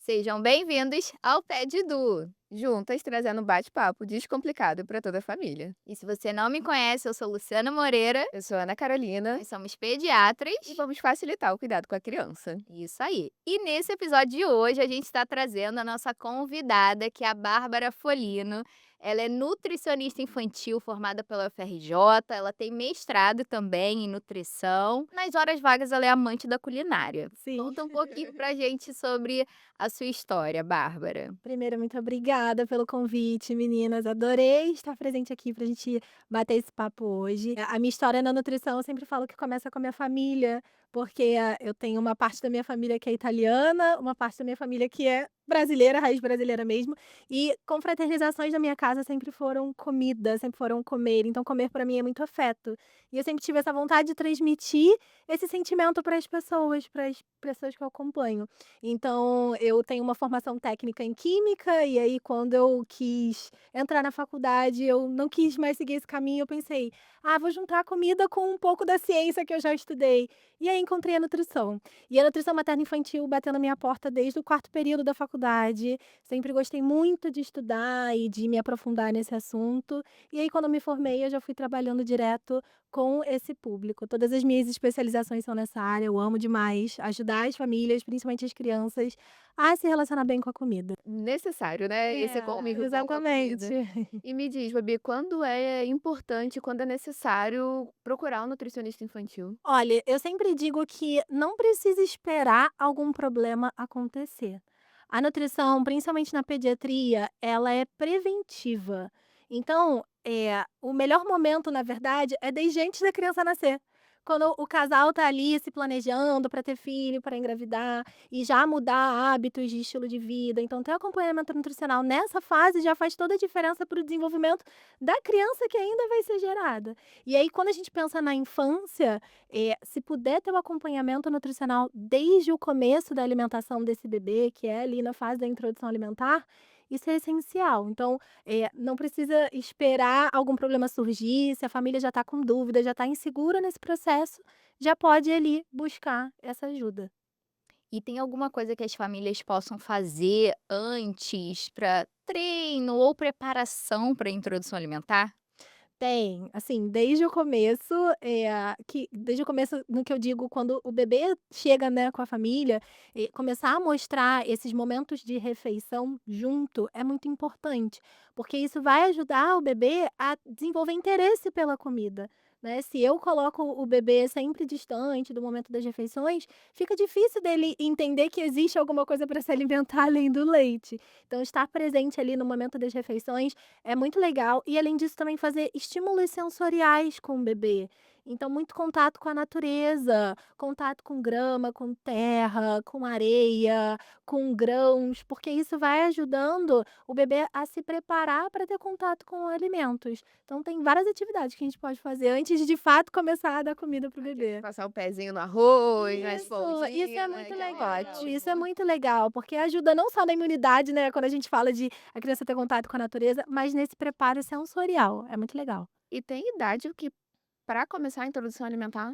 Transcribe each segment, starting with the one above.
Sejam bem-vindos ao Pé de Du, juntas trazendo um bate-papo descomplicado para toda a família. E se você não me conhece, eu sou Luciana Moreira, Eu sou a Ana Carolina nós somos pediatras. e vamos facilitar o cuidado com a criança. Isso aí. E nesse episódio de hoje, a gente está trazendo a nossa convidada, que é a Bárbara Folino. Ela é nutricionista infantil formada pela UFRJ, ela tem mestrado também em nutrição. Nas horas vagas, ela é amante da culinária. Sim. Conta um pouquinho pra gente sobre a sua história, Bárbara. Primeiro, muito obrigada pelo convite, meninas. Adorei estar presente aqui para a gente bater esse papo hoje. A minha história na nutrição, eu sempre falo que começa com a minha família, porque eu tenho uma parte da minha família que é italiana, uma parte da minha família que é brasileira, raiz brasileira mesmo. E confraternizações da minha casa sempre foram comida, sempre foram comer. Então, comer para mim é muito afeto. E eu sempre tive essa vontade de transmitir esse sentimento para as pessoas que eu acompanho. Então, eu tenho uma formação técnica em química, e aí quando eu quis entrar na faculdade, eu não quis mais seguir esse caminho, eu pensei: "Ah, vou juntar a comida com um pouco da ciência que eu já estudei". E aí encontrei a nutrição. E a nutrição materno-infantil bateu na minha porta desde o quarto período da faculdade, sempre gostei muito de estudar e de me aprofundar nesse assunto. E aí quando eu me formei, eu já fui trabalhando direto com esse público. Todas as minhas especializações são nessa área, eu amo demais ajudar as famílias, principalmente as crianças, a se relacionar bem com a comida. Necessário, né, esse É, comigo bom com a exatamente. comida. E me diz, Babi, quando é importante, quando é necessário procurar um nutricionista infantil? Olha, eu sempre digo que não precisa esperar algum problema acontecer. A nutrição, principalmente na pediatria, ela é preventiva. Então, o melhor momento, na verdade, é desde antes da criança nascer. Quando o casal tá ali se planejando para ter filho, para engravidar e já mudar hábitos de estilo de vida. Então, ter acompanhamento nutricional nessa fase já faz toda a diferença para o desenvolvimento da criança que ainda vai ser gerada. E aí, quando a gente pensa na infância, se puder ter o acompanhamento nutricional desde o começo da alimentação desse bebê, que é ali na fase da introdução alimentar, isso é essencial. Então, não precisa esperar algum problema surgir, se a família já está com dúvida, já está insegura nesse processo, já pode ir ali buscar essa ajuda. E tem alguma coisa que as famílias possam fazer antes para treino ou preparação para a introdução alimentar? Tem, assim, desde o começo, desde o começo no que eu digo quando o bebê chega, né, com a família, começar a mostrar esses momentos de refeição junto é muito importante, porque isso vai ajudar o bebê a desenvolver interesse pela comida, né. Se eu coloco o bebê sempre distante do momento das refeições, fica difícil dele entender que existe alguma coisa para se alimentar além do leite. Então estar presente ali no momento das refeições é muito legal e além disso também fazer estímulos sensoriais com o bebê. Então muito contato com a natureza, contato com grama, com terra, com areia, com grãos, porque isso vai ajudando o bebê a se preparar para ter contato com alimentos. Então tem várias atividades que a gente pode fazer antes de fato começar a dar comida para o Aquele bebê. passar o pezinho no arroz, na Isso é esponjinha, né, muito que é legal, isso ótimo. é muito legal, porque ajuda não só na imunidade, né, quando a gente fala de a criança ter contato com a natureza, mas nesse preparo sensorial, é muito legal. E tem idade que para começar a introdução alimentar?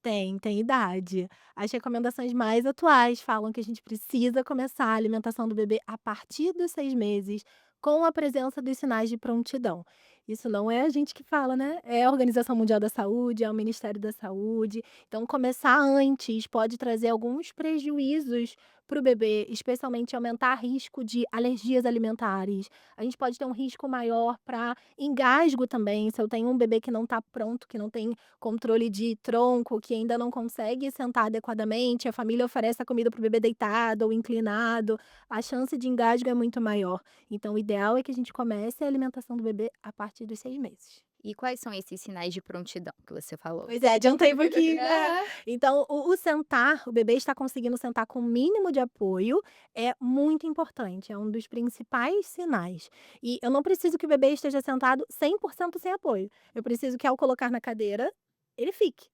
Tem idade. As recomendações mais atuais falam que a gente precisa começar a alimentação do bebê a partir dos 6 meses, com a presença dos sinais de prontidão. Isso não é a gente que fala, né, é a Organização Mundial da Saúde, é o Ministério da Saúde. Então começar antes pode trazer alguns prejuízos para o bebê, especialmente aumentar risco de alergias alimentares. A gente pode ter um risco maior para engasgo também, se eu tenho um bebê que não está pronto, que não tem controle de tronco, que ainda não consegue sentar adequadamente, a família oferece a comida para o bebê deitado ou inclinado, a chance de engasgo é muito maior. Então o ideal é que a gente comece a alimentação do bebê a partir dos 6 meses. E quais são esses sinais de prontidão que você falou? Pois é, adiantei um pouquinho, né. Aham. Então o sentar, o bebê está conseguindo sentar com o mínimo de apoio, é muito importante, é um dos principais sinais. E eu não preciso que o bebê esteja sentado 100% sem apoio, eu preciso que ao colocar na cadeira, ele fique.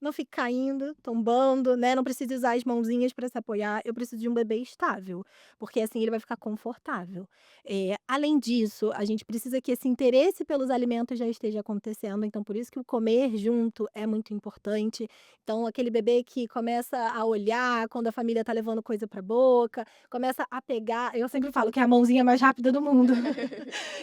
não fique caindo, tombando, né, não precise usar as mãozinhas para se apoiar, eu preciso de um bebê estável, porque assim ele vai ficar confortável. Além disso, a gente precisa que esse interesse pelos alimentos já esteja acontecendo, então por isso que o comer junto é muito importante. Então aquele bebê que começa a olhar quando a família está levando coisa para boca, começa a pegar, eu sempre falo que é a mãozinha mais rápida do mundo.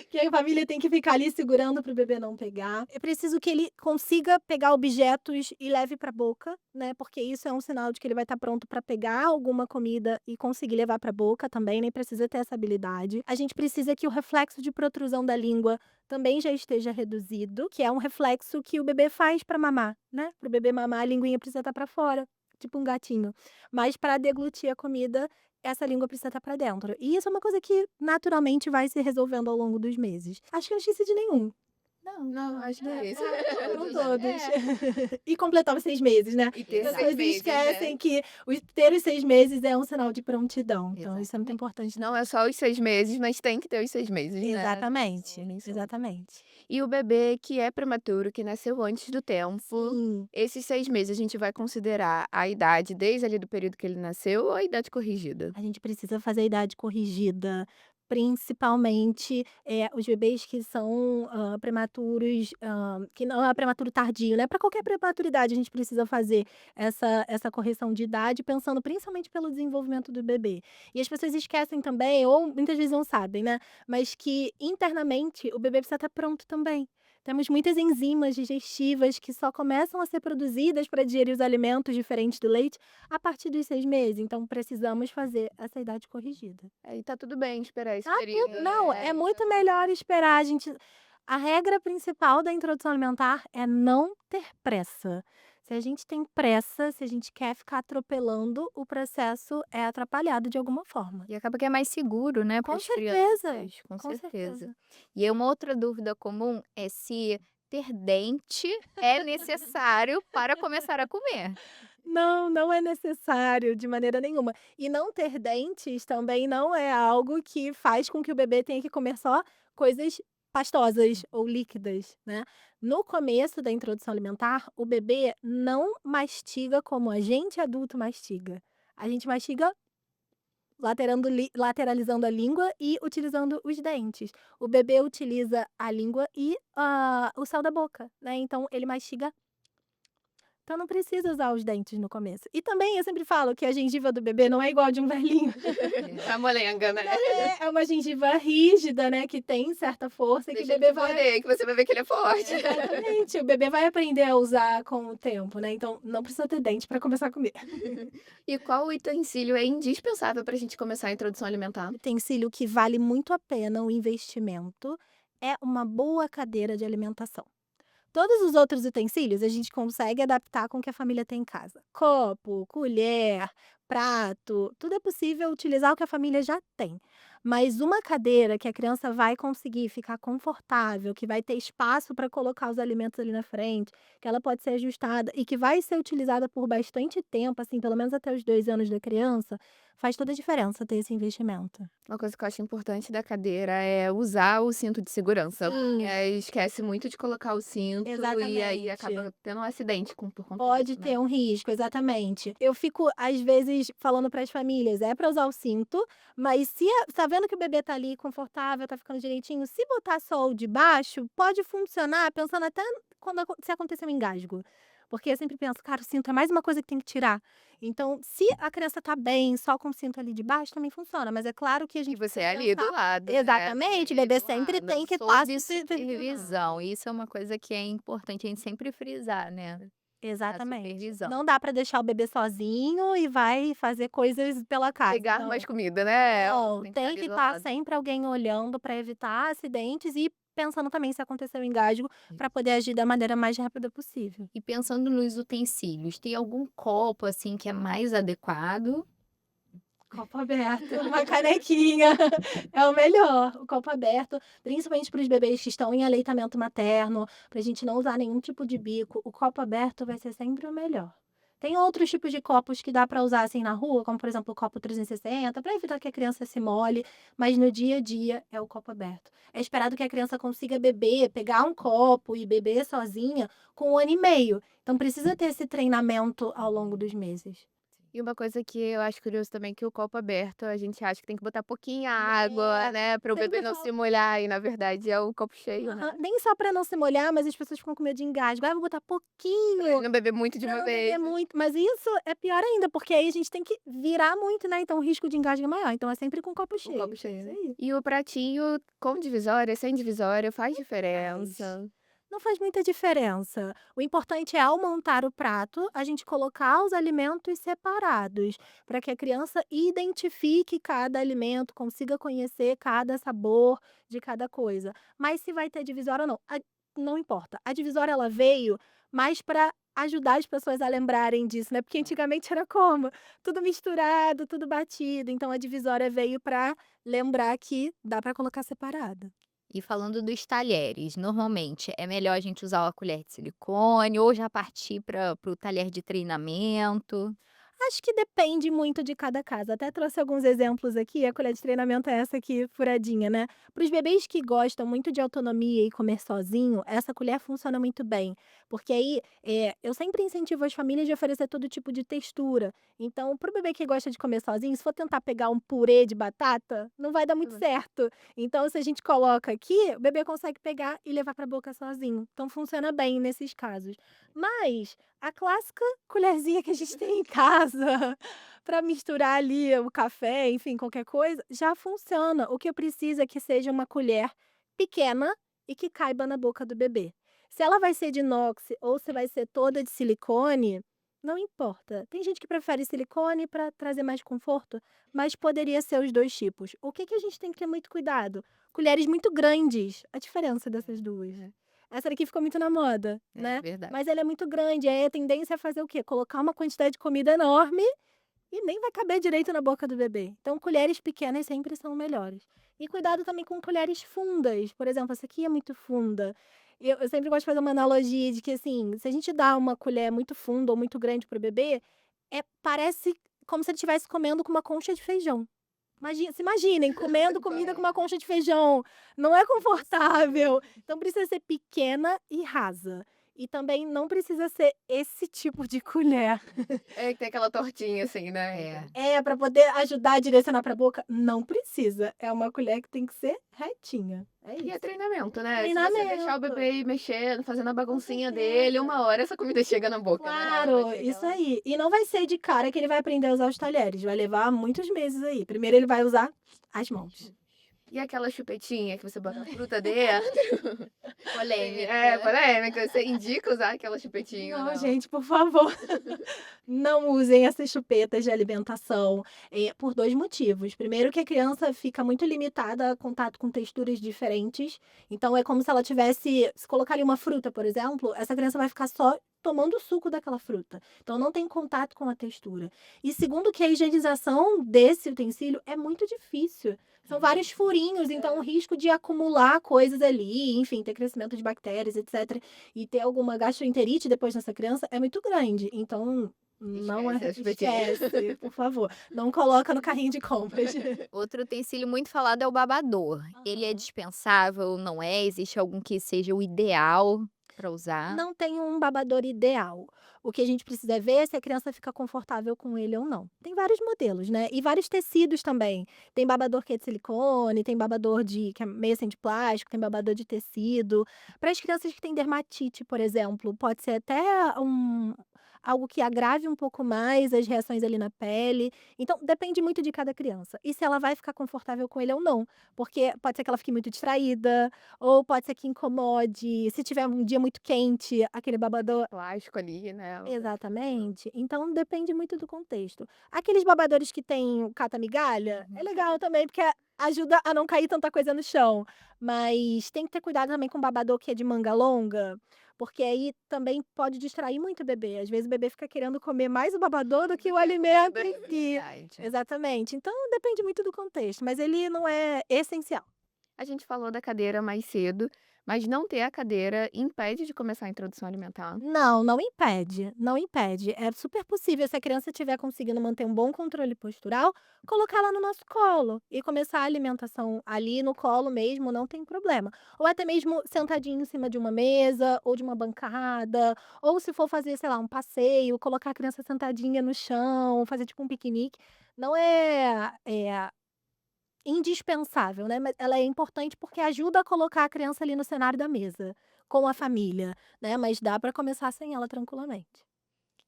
Que a família tem que ficar ali segurando para o bebê não pegar. É preciso que ele consiga pegar objetos e leve para a boca, né, porque isso é um sinal de que ele vai estar pronto para pegar alguma comida e conseguir levar para a boca também, nem precisa ter essa habilidade. A gente precisa que o reflexo de protrusão da língua também já esteja reduzido, que é um reflexo que o bebê faz para mamar, né, para o bebê mamar a linguinha precisa estar para fora, tipo um gatinho. Mas para deglutir a comida, essa língua precisa estar pra dentro. E isso é uma coisa que naturalmente vai se resolvendo ao longo dos meses. Acho que eu não esqueci de nenhum. Não, Não, não, acho que é esse. Foram Todos, né. todos. E completar os 6 meses, né. E ter As 6 pessoas meses, né. esquecem que ter os 6 meses é um sinal de prontidão, então isso é muito Exatamente. importante. Não é só os 6 meses, mas tem que ter os 6 meses, né. Exatamente, Nem só. exatamente. E o bebê que é prematuro, que nasceu antes do tempo, Sim. esses 6 meses a gente vai considerar a idade desde ali do período que ele nasceu ou a idade corrigida? A gente precisa fazer a idade corrigida, principalmente, os bebês que são, prematuros, que não é prematuro tardio, né, para qualquer prematuridade a gente precisa fazer essa correção de idade, pensando principalmente pelo desenvolvimento do bebê. E as pessoas esquecem também, ou muitas vezes não sabem, né, mas que internamente o bebê precisa estar pronto também. Temos muitas enzimas digestivas que só começam a ser produzidas para digerir os alimentos diferentes do leite a partir dos 6 meses, então precisamos fazer essa idade corrigida. Aí tá tudo bem esperar esse Ah, período, não, né. é muito melhor esperar, a regra principal da introdução alimentar é não ter pressa. Se a gente tem pressa, se a gente quer ficar atropelando, o processo é atrapalhado de alguma forma. E acaba que é mais seguro, né, para Com as certeza, crianças, com com certeza. certeza. E aí uma outra dúvida comum é se ter dente é necessário para começar a comer. Não, não é necessário de maneira nenhuma. E não ter dentes também não é algo que faz com que o bebê tenha que comer só coisas pastosas ou líquidas, né. No começo da introdução alimentar, o bebê não mastiga como a gente adulto mastiga. A gente mastiga lateralizando a língua e utilizando os dentes. O bebê utiliza a língua e, o céu da boca, né, então ele mastiga, então não precisa usar os dentes no começo. E também eu sempre falo que a gengiva do bebê não é igual a de um velhinho. A molenga, né. É uma gengiva rígida, né, que tem certa força e que o Deixa ele bebê te vai morder que você vai ver que ele é forte. exatamente, o bebê vai aprender a usar com o tempo, né, então não precisa ter dente para começar a comer. E qual utensílio é indispensável pra gente começar a introdução alimentar? Utensílio que vale muito a pena o investimento é uma boa cadeira de alimentação. Todos os outros utensílios a gente consegue adaptar com o que a família tem em casa. Copo, colher, prato, tudo é possível utilizar o que a família já tem. Mas uma cadeira que a criança vai conseguir ficar confortável, que vai ter espaço para colocar os alimentos ali na frente, que ela pode ser ajustada e que vai ser utilizada por bastante tempo, assim, pelo menos até os 2 anos da criança, faz toda a diferença ter esse investimento. Uma coisa que eu acho importante da cadeira é usar o cinto de segurança, porque Sim, aí esquece muito de colocar o cinto e aí exatamente. acaba tendo um acidente por conta Pode disso, né. ter um risco, exatamente. Eu fico, às vezes, falando para as famílias, é para usar o cinto, mas se tá vendo que o bebê tá ali confortável, tá ficando direitinho, se botar só o de baixo, pode funcionar, pensando até quando se acontecer um engasgo. Porque eu sempre penso: "Cara, o cinto é mais uma coisa que tem que tirar". Então, se a criança tá bem, só com o cinto ali de baixo, também funciona, mas é claro que a E gente você precisa é ali do pensar lado, né, exatamente, o ali bebê do sempre lado. tem que estar Sob supervisionado. supervisão, isso é uma coisa que é importante a gente sempre frisar, né, a Exatamente. supervisão. Não dá para deixar o bebê sozinho e vai fazer coisas pela casa, Pegar mais não. comida, né, Não, tem que estar tem ali que do estar lado. sempre alguém olhando para evitar acidentes e pensando também se aconteceu um engasgo, para poder agir da maneira mais rápida possível. E pensando nos utensílios, tem algum copo, assim, que é mais adequado? Copo aberto, uma canequinha, é o melhor, o copo aberto, principalmente para os bebês que estão em aleitamento materno, para a gente não usar nenhum tipo de bico, o copo aberto vai ser sempre o melhor. Tem outros tipos de copos que dá para usar, assim, na rua, como, por exemplo, o copo 360, para evitar que a criança se molhe, mas no dia a dia é o copo aberto. É esperado que a criança consiga beber, pegar um copo e beber sozinha com 1 ano e meio. Então precisa ter esse treinamento ao longo dos meses. E uma coisa que eu acho curioso também, que o copo aberto, a gente acha que tem que botar pouquinha água, É, né, para o bebê sempre não falo. se molhar e na verdade é o copo cheio, né. Aham, nem só para não se molhar, mas as pessoas ficam com medo de engasgo. "Ah, vou botar Pra ele pouquinho, não beber muito de pra uma não beber vez. muito", mas isso é pior ainda, porque aí a gente tem que virar muito, né, então o risco de engasgo é maior, então é sempre com copo Um copo cheio. cheio, Isso né. aí. E o pratinho com divisória, sem divisória, faz Faz. diferença. Não faz muita diferença. O importante é, ao montar o prato, a gente colocar os alimentos separados, para que a criança identifique cada alimento, consiga conhecer cada sabor de cada coisa. Mas se vai ter divisória ou não, não importa. A divisória ela veio mais para ajudar as pessoas a lembrarem disso, né, porque antigamente era como? Tudo misturado, tudo batido, então a divisória veio para lembrar que dá para colocar separado. E falando dos talheres, normalmente é melhor a gente usar a colher de silicone ou já partir para o talher de treinamento? Acho que depende muito de cada caso. Até trouxe alguns exemplos aqui, a colher de treinamento é essa aqui furadinha, né. Para os bebês que gostam muito de autonomia e comer sozinho, essa colher funciona muito bem, porque aí, eu sempre incentivo as famílias de oferecer todo tipo de textura. Então, para o bebê que gosta de comer sozinho, se for tentar pegar um purê de batata, não vai dar muito Hum. certo. Então, se a gente coloca aqui, o bebê consegue pegar e levar para a boca sozinho. Então funciona bem nesses casos. Mas a clássica colherzinha que a gente tem em casa para misturar ali o café, enfim, qualquer coisa, já funciona. O que eu preciso é que seja uma colher pequena e que caiba na boca do bebê. Se ela vai ser de inox ou se vai ser toda de silicone, não importa. Tem gente que prefere silicone para trazer mais conforto, mas poderia ser os 2 tipos. O que que a gente tem que ter muito cuidado? Colheres muito grandes, a diferença dessas 2. É, Essa daqui ficou muito na moda, é né, verdade. mas ela é muito grande, aí a tendência é fazer o quê? Colocar uma quantidade de comida enorme e nem vai caber direito na boca do bebê. Então colheres pequenas sempre são melhores. E cuidado também com colheres fundas, por exemplo, essa aqui é muito funda. Eu sempre gosto de fazer uma analogia de que, assim, se a gente dá uma colher muito funda ou muito grande para o bebê, parece como se ele estivesse comendo com uma concha de feijão. Se imaginem comendo comida com uma concha de feijão, não é confortável. Então precisa ser pequena e rasa. E também não precisa ser esse tipo de colher. É que tem aquela tortinha assim, né. É. É, para poder ajudar a direcionar para a boca, não precisa. É uma colher que tem que ser retinha. É E é isso. treinamento, né, se você deixar o Treinamento. bebê ir mexendo, fazendo a Com baguncinha dele, certeza. uma hora essa comida chega na boca, né. Ela vai Claro, isso chegar. aí. E não vai ser de cara que ele vai aprender a usar os talheres, vai levar muitos meses aí. Primeiro ele vai usar as mãos. E aquela chupetinha que você bota a fruta dentro? É, Polêmica. polêmica. Você indica usar aquela chupetinha ou Não, não? gente, por favor, não usem essas chupetas de alimentação, por 2 motivos. Primeiro que a criança fica muito limitada a contato com texturas diferentes, então é como se ela tivesse se colocar ali uma fruta, por exemplo, essa criança vai ficar só tomando o suco daquela fruta, então não tem contato com a textura. E segundo que a higienização desse utensílio é muito difícil, são vários furinhos, então o risco de acumular coisas ali, enfim, ter crescimento de bactérias, etc. E ter alguma gastroenterite depois nessa criança é muito grande, então não Esquece é a chupetinha. esquece, por favor, não coloca no carrinho de compras. Outro utensílio muito falado é o babador. Ele é Aham. dispensável, não é? Existe algum que seja o ideal para usar? Não tem um babador ideal. O que a gente precisa é ver se a criança fica confortável com ele ou não. Tem vários modelos, né, e vários tecidos também. Tem babador que é de silicone, tem babador que é meio assim de plástico, tem babador de tecido. Para as crianças que têm dermatite, por exemplo, pode ser até algo que agrave um pouco mais as reações ali na pele. Então depende muito de cada criança. E se ela vai ficar confortável com ele ou não, porque pode ser que ela fique muito distraída, ou pode ser que incomode, se tiver um dia muito quente, aquele babador. Plástico ali, né. Exatamente. Então depende muito do contexto. Aqueles babadores que tem o cata-migalha, é Uhum. legal também, porque ajuda a não cair tanta coisa no chão, mas tem que ter cuidado também com babador que é de manga longa, porque aí também pode distrair muito o bebê. Às vezes o bebê fica querendo comer mais o babador do que o alimento em si. Verdade. Exatamente. Então depende muito do contexto, mas ele não é essencial. A gente falou da cadeira mais cedo, mas não ter a cadeira impede de começar a introdução alimentar? Não, não impede, não impede. É super possível, se a criança estiver conseguindo manter um bom controle postural, colocar ela no nosso colo e começar a alimentação ali no colo mesmo, não tem problema. Ou até mesmo sentadinho em cima de uma mesa ou de uma bancada, ou se for fazer, sei lá, um passeio, colocar a criança sentadinha no chão, fazer tipo um piquenique. Não é indispensável, né, mas ela é importante porque ajuda a colocar a criança ali no cenário da mesa, com a família, né, mas dá para começar sem ela tranquilamente.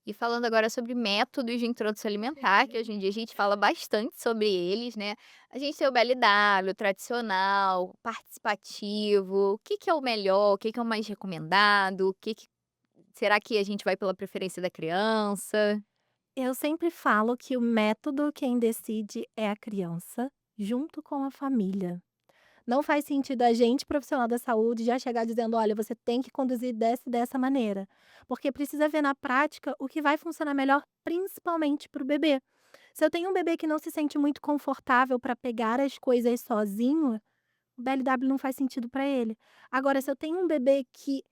E falando agora sobre métodos de introdução alimentar, que hoje em dia a gente fala bastante sobre eles, né. A gente tem o BLW, o tradicional, o participativo, o que que é o melhor, o que que é o mais recomendado, o que que será que a gente vai pela preferência da criança? Eu sempre falo que o método quem decide é a criança, junto com a família. Não faz sentido a gente, profissional da saúde, já chegar dizendo: "Olha, você tem que conduzir dessa maneira", porque precisa ver na prática o que vai funcionar melhor, principalmente para o bebê. Se eu tenho um bebê que não se sente muito confortável para pegar as coisas sozinho, o BLW não faz sentido para ele. Agora, se eu tenho um bebê que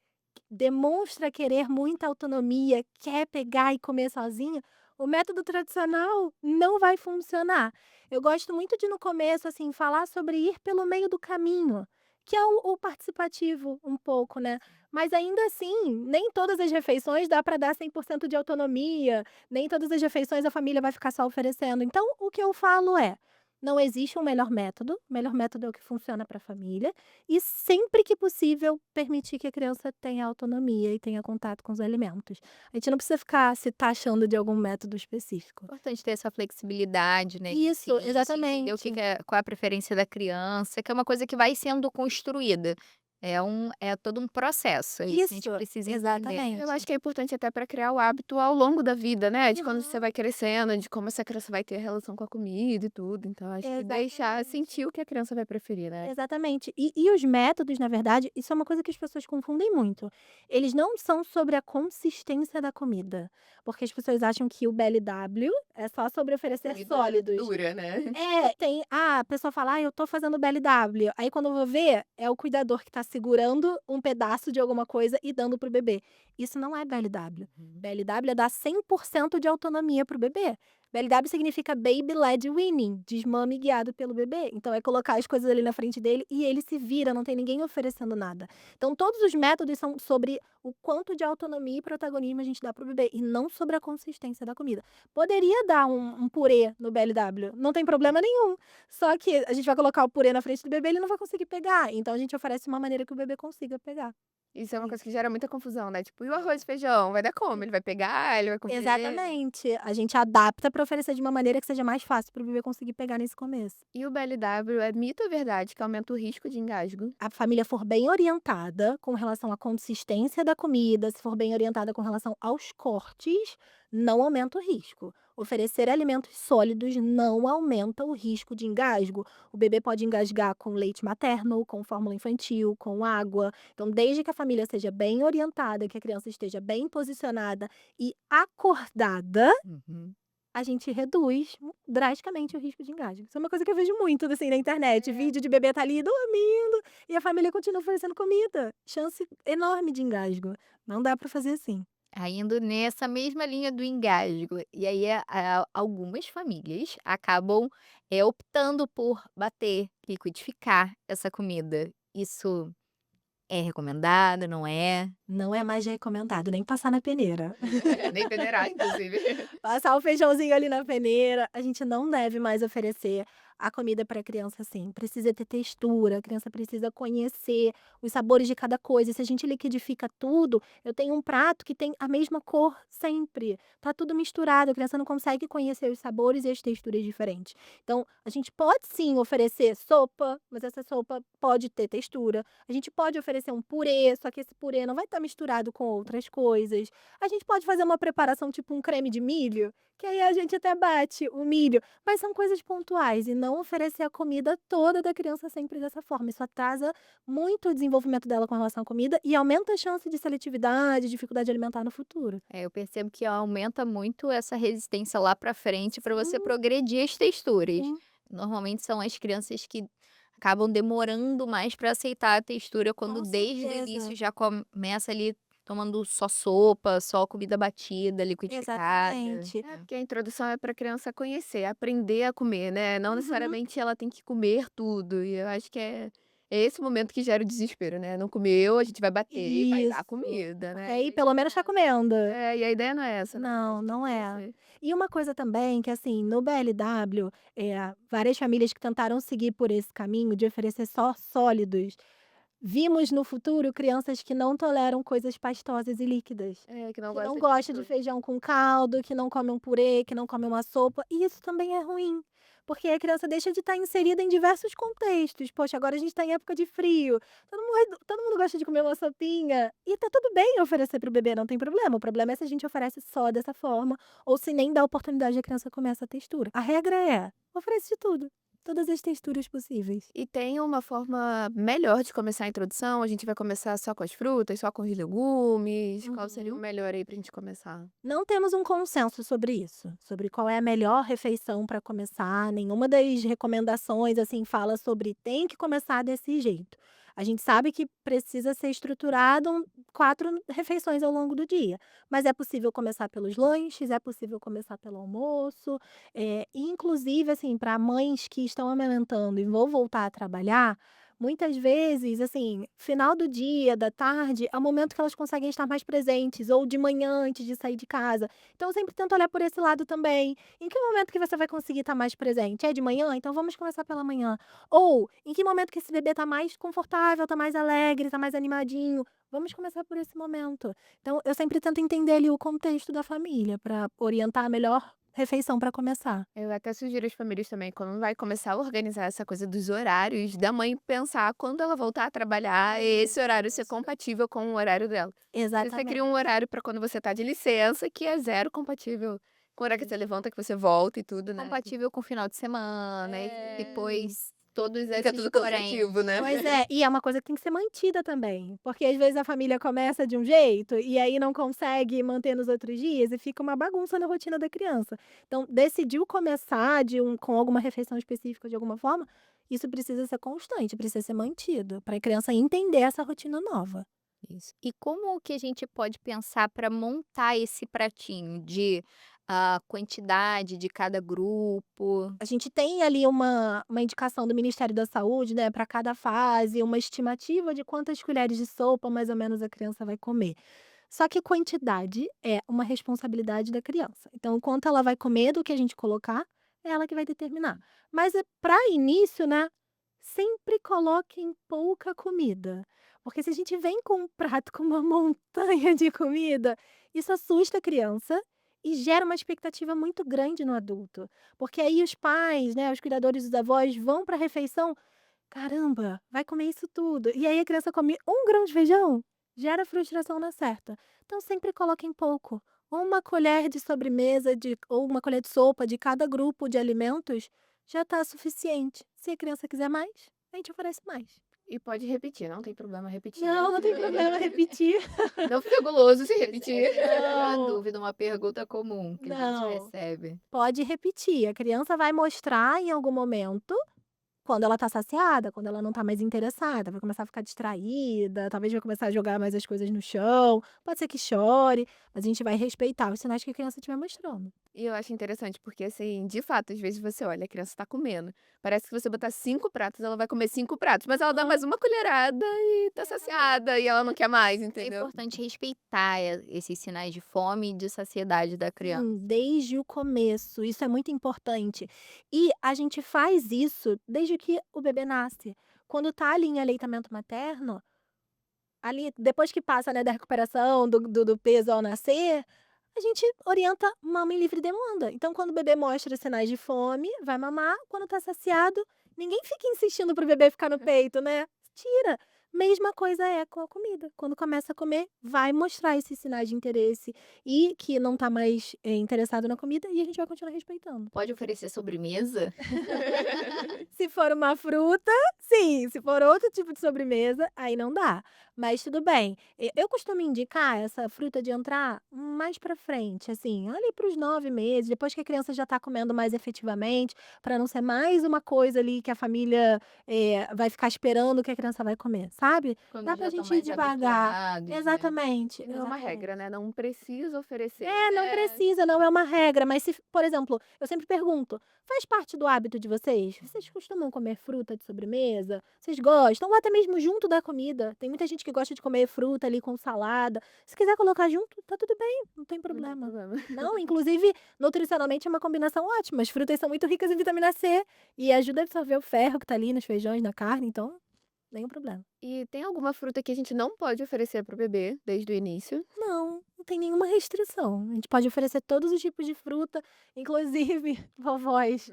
demonstra querer muita autonomia, quer pegar e comer sozinho, o método tradicional não vai funcionar. Eu gosto muito de, no começo, assim, falar sobre ir pelo meio do caminho, que é o participativo um pouco, né. Mas ainda assim, nem todas as refeições dá para dar 100% de autonomia, nem todas as refeições a família vai ficar só oferecendo. Então, o que eu falo é: não existe um melhor método é o que funciona para a família, e sempre que possível permitir que a criança tenha autonomia e tenha contato com os alimentos. A gente não precisa ficar se taxando de algum método específico. Importante ter essa flexibilidade, né, de Isso, seguir isso, entender o que exatamente. que é qual é a preferência da criança, que é uma coisa que vai sendo construída. É todo um processo, é isso que a gente Isso, precisa entender. Eu exatamente. acho que é importante até para criar o hábito ao longo da vida, né, de quando você Uhum, vai crescendo, de como essa criança vai ter relação com a comida e tudo, então acho que deixar exatamente. sentir o que a criança vai preferir, né. Exatamente. E os métodos, na verdade, isso é uma coisa que as pessoas confundem muito. Eles não são sobre a consistência da comida, porque as pessoas acham que o BLW é só sobre oferecer Comida sólidos. dura, né. A pessoa fala: "Ah, eu tô fazendo BLW", aí quando eu vou ver, é o cuidador que tá segurando um pedaço de alguma coisa e dando para o bebê. Isso não é BLW. Uhum. BLW é dar 100% de autonomia para o bebê. BLW significa Baby Led Weaning, desmame guiado pelo bebê. Então é colocar as coisas ali na frente dele e ele se vira, não tem ninguém oferecendo nada. Então todos os métodos são sobre o quanto de autonomia e protagonismo a gente dá para o bebê, e não sobre a consistência da comida. Poderia dar um purê no BLW, não tem problema nenhum, só que a gente vai colocar o purê na frente do bebê, ele não vai conseguir pegar, então a gente oferece uma maneira que o bebê consiga pegar. Isso é uma coisa Isso. que gera muita confusão, né, tipo: "E o arroz e feijão, vai dar como? Ele vai pegar, ele vai comer?" Exatamente, a gente adapta para oferecer de uma maneira que seja mais fácil para o bebê conseguir pegar nesse começo. E o BLW é mito ou verdade que aumenta o risco de engasgo? A família for bem orientada com relação à consistência da comida, se for bem orientada com relação aos cortes, não aumenta o risco. Oferecer alimentos sólidos não aumenta o risco de engasgo. O bebê pode engasgar com leite materno, com fórmula infantil, com água. Então, desde que a família seja bem orientada, que a criança esteja bem posicionada e acordada, Uhum. a gente reduz drasticamente o risco de engasgo. Isso é uma coisa que eu vejo muito, assim, na internet, É. vídeo de bebê tá ali dormindo e a família continua oferecendo comida. Chance enorme de engasgo. Não dá pra fazer assim. Indo nessa mesma linha do engasgo, e aí algumas famílias acabam, optando por bater, liquidificar essa comida. Isso é recomendado, não é? Não é mais recomendado nem passar na peneira. Nem peneirar, inclusive. Passar o feijãozinho ali na peneira, a gente não deve mais oferecer a comida para a criança assim. Precisa ter textura, a criança precisa conhecer os sabores de cada coisa. E se a gente liquidifica tudo, eu tenho um prato que tem a mesma cor sempre. Tá tudo misturado, a criança não consegue conhecer os sabores e as texturas diferentes. Então, a gente pode sim oferecer sopa, mas essa sopa pode ter textura. A gente pode oferecer um purê, só que esse purê não vai estar misturado com outras coisas. A gente pode fazer uma preparação tipo um creme de milho, que aí a gente até bate o milho, mas são coisas pontuais e não oferecer a comida toda da criança sempre dessa forma. Isso atrasa muito o desenvolvimento dela com relação à comida e aumenta a chance de seletividade, dificuldade alimentar no futuro. Eu percebo que aumenta muito essa resistência lá pra frente para você Sim, progredir as texturas. sim. Normalmente são as crianças que acabam demorando mais para aceitar a textura quando Com desde o certeza. início já começa ali tomando só sopa, só comida batida, liquidificada. Exatamente. É, porque a introdução é pra criança conhecer, aprender a comer, né, não Uhum. necessariamente ela tem que comer tudo, e eu acho que é esse momento que gera o desespero, né, não comeu, a gente vai bater e vai dar Isso. comida, Porque né, aí pelo menos tá comendo. e a ideia não é essa, né, a Não, gente tem não que é. conhecer. E uma coisa também que, assim, no BLW, várias famílias que tentaram seguir por esse caminho de oferecer só sólidos, vimos no futuro crianças que não toleram coisas pastosas e líquidas, É, que não que não gosta de gostam de textura. feijão com caldo, que não come um purê, que não come uma sopa, e isso também é ruim, porque a criança deixa de estar inserida em diversos contextos. Poxa, agora a gente está em época de frio, todo mundo gosta de comer uma sopinha, e tá tudo bem oferecer para o bebê, não tem problema. O problema é se a gente oferece só dessa forma, ou se nem dá oportunidade a criança comer essa textura. A regra é: oferece de tudo, todas as texturas possíveis. E tem uma forma melhor de começar a introdução? A gente vai começar só com as frutas, só com os legumes? Qual seria o Uhum. melhor aí pra gente começar? Não temos um consenso sobre isso, sobre qual é a melhor refeição para começar. Nenhuma das recomendações assim fala sobre tem que começar desse jeito. A gente sabe que precisa ser estruturado 4 refeições ao longo do dia, mas é possível começar pelos lanches, é possível começar pelo almoço, inclusive assim para mães que estão amamentando e vão voltar a trabalhar. Muitas vezes, assim, final do dia, da tarde, é o momento que elas conseguem estar mais presentes, ou de manhã antes de sair de casa. Então eu sempre tento olhar por esse lado também. Em que momento que você vai conseguir estar mais presente? É de manhã? Então vamos começar pela manhã. Ou em que momento que esse bebê está mais confortável, está mais alegre, está mais animadinho? Vamos começar por esse momento. Então eu sempre tento entender ali o contexto da família para orientar a melhor refeição para começar. Eu até sugiro às famílias também, quando vai começar a organizar essa coisa dos horários, da mãe pensar quando ela voltar a trabalhar, esse horário ser compatível com o horário dela. Às vezes você cria Exatamente. um horário para quando você tá de licença, que é zero compatível com o horário que você levanta, que você volta e tudo, né. Compatível com o final de semana e É. depois todos Fica esses tudo poréns. cansativo, né. Pois é, e é uma coisa que tem que ser mantida também, porque às vezes a família começa de um jeito e aí não consegue manter nos outros dias e fica uma bagunça na rotina da criança. Então, decidiu começar com alguma refeição específica de alguma forma, isso precisa ser constante, precisa ser mantido, para a criança entender essa rotina nova. Isso. E como que a gente pode pensar para montar esse pratinho de, quantidade de cada grupo? A gente tem ali uma indicação do Ministério da Saúde, né, para cada fase, uma estimativa de quantas colheres de sopa mais ou menos a criança vai comer. Só que quantidade é uma responsabilidade da criança. Então, o quanto ela vai comer do que a gente colocar, é ela que vai determinar. Mas para início, né, sempre coloquem pouca comida. Porque se a gente vem com um prato com uma montanha de comida, isso assusta a criança e gera uma expectativa muito grande no adulto. Porque aí os pais, né, os cuidadores, os avós vão para a refeição: "Caramba, vai comer isso tudo". E aí a criança come 1 grão de feijão, gera frustração na certa. Então sempre coloquem pouco, uma colher de sobremesa ou uma colher de sopa de cada grupo de alimentos já está suficiente. Se a criança quiser mais, a gente oferece mais. E pode repetir, não tem problema repetir. Não, não tem problema repetir. Não fica guloso se repetir. Essa é uma Não, dúvida, uma pergunta comum que a gente não. recebe. Pode repetir, a criança vai mostrar em algum momento quando ela tá saciada, quando ela não tá mais interessada, vai começar a ficar distraída, talvez vai começar a jogar mais as coisas no chão, pode ser que chore, mas a gente vai respeitar os sinais que a criança estiver mostrando. E eu acho interessante, porque assim, de fato, às vezes você olha, a criança tá comendo. Parece que você botar 5 pratos, ela vai comer 5 pratos, mas ela dá Aham. mais uma colherada e tá saciada, e ela não quer mais, É entendeu? importante respeitar esses sinais de fome e de saciedade da criança. Desde o começo, isso é muito importante. E a gente faz isso desde que o bebê nasce. Quando tá ali em aleitamento materno, ali depois que passa, né, da recuperação do peso ao nascer, a gente orienta mama em livre demanda. Então, quando o bebê mostra sinais de fome, vai mamar. Quando tá saciado, ninguém fica insistindo pro bebê ficar no peito, né? Tira. Mesma coisa é com a comida. Quando começa a comer, vai mostrar esses sinais de interesse e que não tá mais interessado na comida e a gente vai continuar respeitando. Pode oferecer sobremesa? Se for uma fruta, sim, se for outro tipo de sobremesa, aí não dá. Mas tudo bem. Eu costumo indicar essa fruta de entrar mais pra frente, assim, ali para os 9 meses, depois que a criança já tá comendo mais efetivamente, pra não ser mais uma coisa ali que a família, vai ficar esperando que a criança vai comer, sabe. Quando Dá pra já estão gente ir mais devagar. habituados, né. Exatamente, Não é uma exatamente. regra, né, não precisa oferecer. É, não precisa, não é uma regra, mas se por exemplo, eu sempre pergunto: "Faz parte do hábito de vocês? Vocês costumam comer fruta de sobremesa? Vocês gostam?" Ou até mesmo junto da comida. Tem muita gente que gosta de comer fruta ali com salada. Se quiser colocar junto, tá tudo bem, não tem Não tem problema. problema. Não, inclusive, nutricionalmente é uma combinação ótima. As frutas são muito ricas em vitamina C e ajuda a absorver o ferro que tá ali nos feijões, na carne, então, nenhum problema. E tem alguma fruta que a gente não pode oferecer para o bebê desde o início? Não, não tem nenhuma restrição. A gente pode oferecer todos os tipos de fruta, inclusive vovós,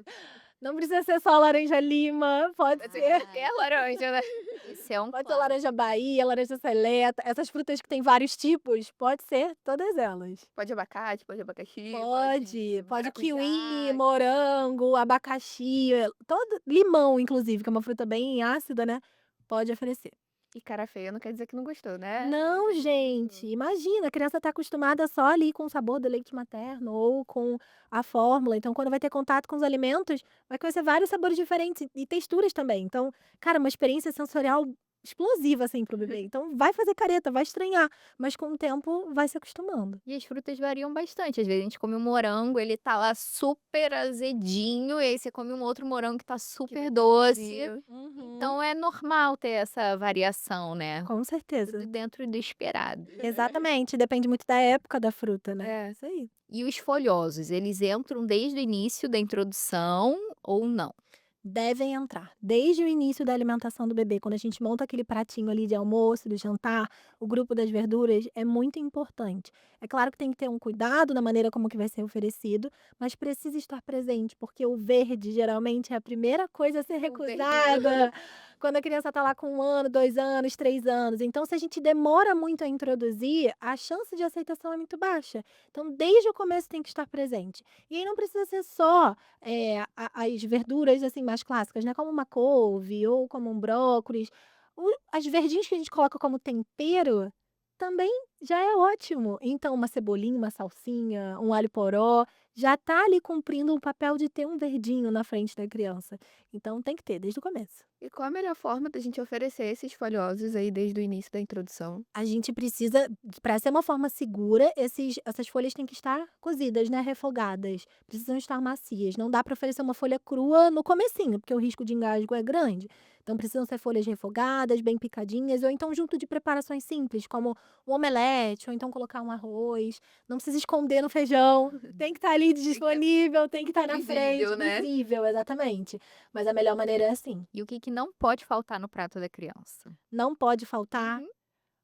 não precisa ser só laranja-lima, pode Pode ser ser qualquer laranja, né. Esse é um pode ser clássico. laranja Bahia, laranja seleta, essas frutas que tem vários tipos, pode ser todas elas. Pode abacate, pode abacaxi, Pode kiwi, maracujá. morango, abacaxi, todo limão inclusive, que é uma fruta bem ácida, né, pode oferecer. E cara feia não quer dizer que não gostou, né. Não, gente, imagina, a criança está acostumada só ali com o sabor do leite materno ou com a fórmula, então quando vai ter contato com os alimentos, vai conhecer vários sabores diferentes e texturas também. Então, cara, uma experiência sensorial explosiva, assim, para o bebê. Então vai fazer careta, vai estranhar, mas com o tempo vai se acostumando. E as frutas variam bastante, às vezes a gente come um morango, ele tá lá super azedinho, e aí você come um outro morango que tá Que super bem doce. docinho. Uhum. Então é normal ter essa variação, né, Com tudo certeza. dentro do esperado. Exatamente, depende muito da época da fruta, né. É. Isso aí. E os folhosos, eles entram desde o início da introdução ou não? Devem entrar. Desde o início da alimentação do bebê, quando a gente monta aquele pratinho ali de almoço, de jantar, o grupo das verduras é muito importante. É claro que tem que ter um cuidado na maneira como que vai ser oferecido, mas precisa estar presente, porque o verde geralmente é a primeira coisa a ser O verdinho. recusada quando a criança está lá com 1 ano, 2 anos, 3 anos. Então, se a gente demora muito a introduzir, a chance de aceitação é muito baixa. Então, desde o começo tem que estar presente. E aí não precisa ser só as verduras, assim, mais clássicas, né, como uma couve ou como um brócolis, as verdinhas que a gente coloca como tempero, também já é ótimo. Então uma cebolinha, uma salsinha, um alho poró, já tá ali cumprindo o papel de ter um verdinho na frente da criança. Então tem que ter desde o começo. E qual a melhor forma da gente oferecer esses folhosos aí desde o início da introdução? A gente precisa, para ser uma forma segura, essas folhas têm que estar cozidas, né, refogadas, precisam estar macias, não dá para oferecer uma folha crua no comecinho, porque o risco de engasgo é grande. Então precisam ser folhas refogadas, bem picadinhas, ou então junto de preparações simples, como um omelete, ou então colocar um arroz, não precisa esconder no feijão, tem que estar ali disponível, tem que estar na frente, visível, né? visível, exatamente. Mas a melhor maneira é assim, E o que que não pode faltar no prato da criança? não pode faltar. Uhum.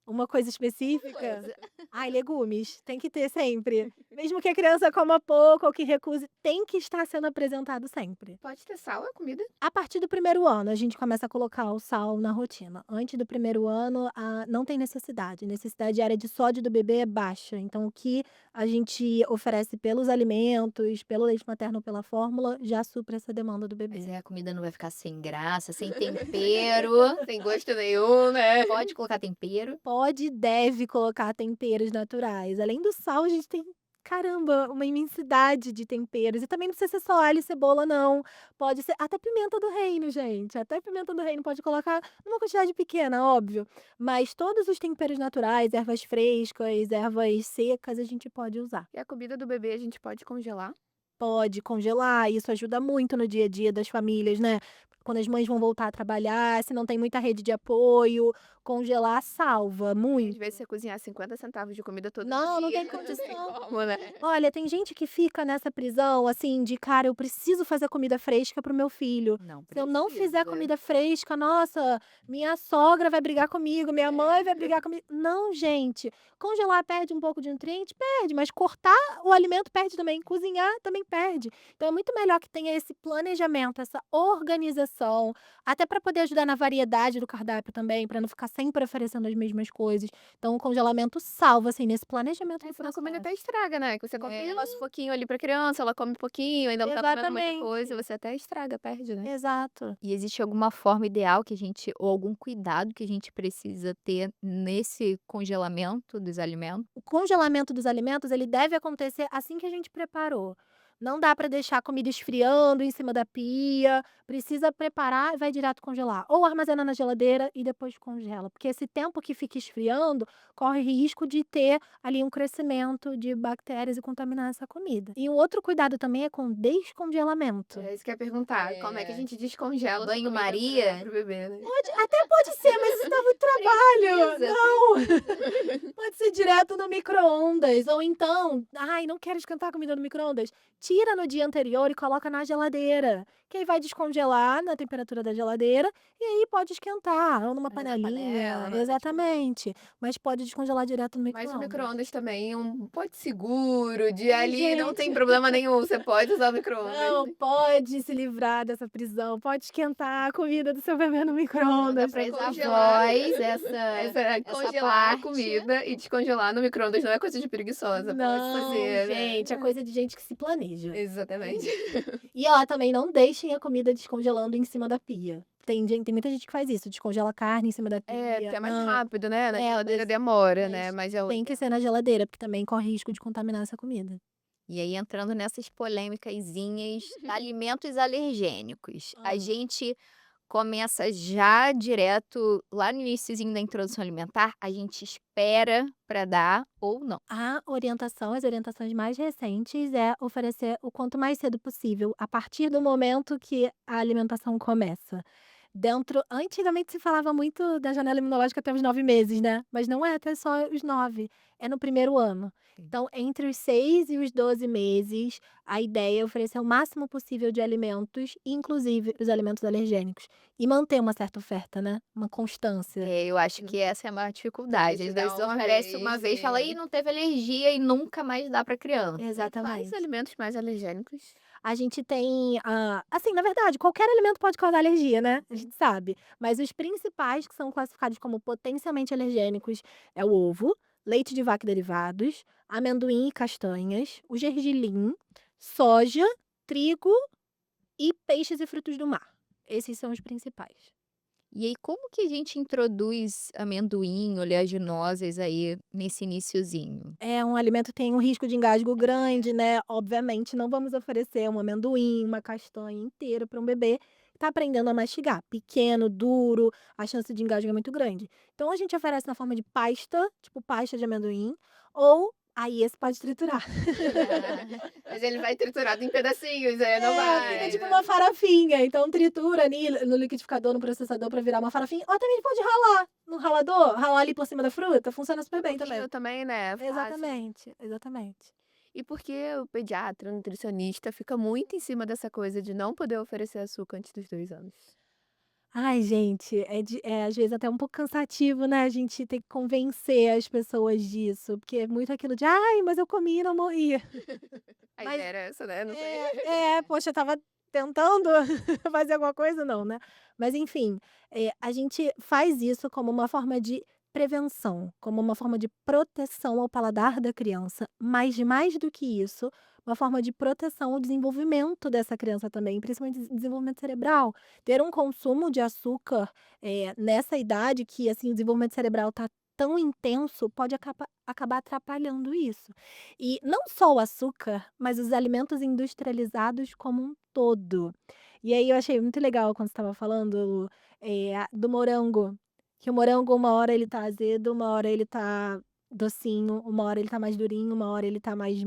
Uma coisa específica? Coisa. Ai, legumes, tem que ter sempre. Mesmo que a criança coma pouco ou que recuse, tem que estar sendo apresentado sempre. Pode ter sal a comida? A partir do primeiro ano, a gente começa a colocar o sal na rotina. Antes do primeiro ano, não tem necessidade. A necessidade diária de sódio do bebê é baixa. Então, o que a gente oferece pelos alimentos, pelo leite materno ou pela fórmula, já supre essa demanda do Mas bebê. aí a comida não vai ficar sem graça, sem tempero. Sem gosto nenhum, né? Pode colocar tempero. Pode e deve colocar temperos naturais. Além do sal, a gente tem, caramba, uma imensidade de temperos. E também não precisa ser só alho e cebola, não. Pode ser até pimenta do reino, gente. Até pimenta do reino pode colocar numa quantidade pequena, óbvio. Mas todos os temperos naturais, ervas frescas, ervas secas, a gente pode usar. E a comida do bebê a gente pode congelar? Pode congelar, isso ajuda muito no dia a dia das famílias, né. Quando as mães vão voltar a trabalhar, se não tem muita rede de apoio, congelar salva Às muito. vezes você cozinhar 50 centavos de comida todo Não, não dia, tem não tem condição. como, né? Olha, tem gente que fica nessa prisão, assim, de: "Cara, eu preciso fazer comida fresca para o meu filho. Não Se eu não fizer precisa. comida fresca, nossa, minha sogra vai brigar comigo, minha mãe vai brigar comigo". Não, gente, congelar perde um pouco de nutriente? Perde, mas cortar o alimento perde também, cozinhar também perde. Então é muito melhor que tenha esse planejamento, essa organização variação, até para poder ajudar na variedade do cardápio também, para não ficar sempre oferecendo as mesmas coisas. Então o congelamento salva, assim, nesse planejamento do Senão a comida até processo. estraga, né, que você compra um É, negócio pouquinho ali pra criança, ela come pouquinho, ainda não tá comendo muita coisa, exatamente, você até estraga, perde, né. exato. E existe alguma forma ideal que a gente ou algum cuidado que a gente precisa ter nesse congelamento dos alimentos? O congelamento dos alimentos, ele deve acontecer assim que a gente preparou. Não dá para deixar a comida esfriando em cima da pia, precisa preparar e vai direto congelar. Ou armazena na geladeira e depois congela, porque esse tempo que fica esfriando corre risco de ter ali um crescimento de bactérias e contaminar essa comida. E um outro cuidado também é com descongelamento. É isso que eu ia perguntar, como é que a É. gente descongela essa comida Banho-maria? para o bebê, né? Até pode ser, mas isso dá muito trabalho. Precisa, Não, pode ser direto no micro-ondas, ou então, ai, não quero esquentar a comida no micro-ondas, tira no dia anterior e coloca na geladeira, que aí vai descongelar na temperatura da geladeira e aí pode esquentar, ou numa Mas na panela, panelinha, né, exatamente, mas pode descongelar direto no mas o micro-ondas. micro-ondas também é um pote seguro, de Ai, ali não tem gente. problema nenhum, você pode usar o micro-ondas, Não né. pode se livrar dessa prisão, pode esquentar a comida do seu bebê no Manda micro-ondas, pra tá Para os congelar. avós, essa Essa é essa congelar a parte. comida e descongelar no micro-ondas não é coisa de preguiçosa, pode Não, fazer, gente, é né. coisa de gente que se planeja. É Exatamente. isso. E ó, também não deixem a comida descongelando em cima da pia. Tem muita gente que faz isso, descongela a carne em cima da É, pia. porque é mais Não, rápido, né, na é, geladeira demora, né, mas mas é o tem que ser na geladeira, porque também corre risco de contaminar essa comida. E aí entrando nessas polêmicazinhas, alimentos alergênicos, a Hã. gente começa já direto lá no iniciozinho da introdução alimentar, a gente espera para dar ou não? As orientações mais recentes é oferecer o quanto mais cedo possível, a partir do momento que a alimentação começa. Antigamente se falava muito da janela imunológica até os 9 meses, né, mas não é até só os 9, é no primeiro ano. Sim. Então, entre os 6 e os 12 meses, a ideia é oferecer o máximo possível de alimentos, inclusive os alimentos alergênicos, e manter uma certa oferta, né, uma constância. É, eu acho que essa é a maior dificuldade, Te às dá vezes uma oferece uma vez vez, fala: "Ih, não teve alergia", e nunca mais dá para criança. e quais Exatamente. alimentos mais alergênicos? A gente tem, assim, na verdade, qualquer alimento pode causar alergia, né, a gente sabe. Mas os principais que são classificados como potencialmente alergênicos é o ovo, leite de vaca e derivados, amendoim e castanhas, o gergelim, soja, trigo e peixes e frutos do mar. Esses são os principais. E aí como que a gente introduz amendoim, oleaginosas aí nesse iniciozinho? É um alimento que tem um risco de engasgo grande, né, obviamente não vamos oferecer um amendoim, uma castanha inteira para um bebê que tá aprendendo a mastigar, pequeno, duro, a chance de engasgo é muito grande. Então a gente oferece na forma de pasta, tipo pasta de amendoim, ou aí esse pode triturar. Mas ele vai triturado em pedacinhos, não É, fica vai, tipo né. uma farofinha, então tritura ali no liquidificador, no processador pra virar uma farofinha, ou também pode ralar no ralador, ralar ali por cima da fruta, funciona super bem também. Pouquinho também, né, fácil. Exatamente, exatamente. E porque o pediatra, o nutricionista fica muito em cima dessa coisa de não poder oferecer açúcar antes dos 2 anos? Ai, gente, às vezes até um pouco cansativo, né, a gente ter que convencer as pessoas disso, porque é muito aquilo de: "Ai, mas eu comi e não morri". A Mas ideia era essa, né, não sei. poxa, eu estava tentando fazer alguma coisa, não, né. Mas enfim, a gente faz isso como uma forma de prevenção, como uma forma de proteção ao paladar da criança, mas mais do que isso, uma forma de proteção ao desenvolvimento dessa criança também, principalmente desenvolvimento cerebral. Ter um consumo de açúcar, nessa idade que, assim, o desenvolvimento cerebral tá tão intenso, pode acabar atrapalhando isso. E não só o açúcar, mas os alimentos industrializados como um todo. E aí eu achei muito legal quando você estava falando, do morango, que o morango uma hora ele tá azedo, uma hora ele tá docinho, uma hora ele tá mais durinho, uma hora ele tá mais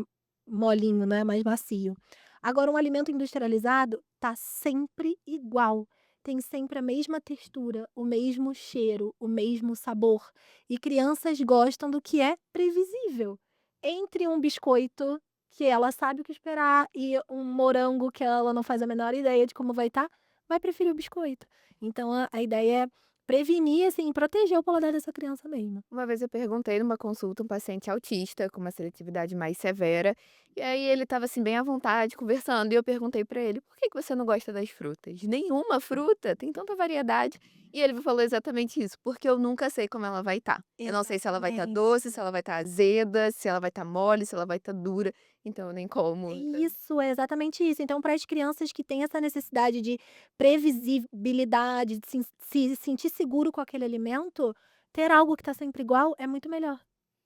molinho, né, mais macio. Agora um alimento industrializado tá sempre igual, tem sempre a mesma textura, o mesmo cheiro, o mesmo sabor, e crianças gostam do que é previsível. Entre um biscoito, que ela sabe o que esperar, e um morango que ela não faz a menor ideia de como vai estar, vai preferir o biscoito. Então a ideia é prevenir, assim, proteger o paladar dessa criança mesmo. Uma vez eu perguntei numa consulta um paciente autista com uma seletividade mais severa, e aí ele estava assim bem à vontade conversando, e eu perguntei para ele: "Por que que você não gosta das frutas?". "Nenhuma fruta, tem tanta variedade". E ele falou exatamente isso: "Porque eu nunca sei como ela vai estar. Eu não sei se ela vai estar Exatamente. doce, se ela vai estar azeda, se ela vai estar mole, se ela vai estar dura, então eu nem como". Isso, é exatamente isso. Então, para as crianças que têm essa necessidade de previsibilidade, de se sentir seguro com aquele alimento, ter algo que está sempre igual é muito melhor.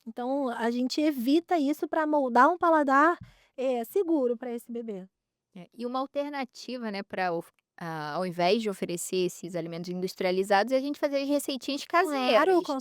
Então, a gente evita isso para moldar um paladar, seguro para esse bebê. E uma alternativa, né, para ao invés de oferecer esses alimentos industrializados, é a gente fazer as receitinhas Claro, caseiras. com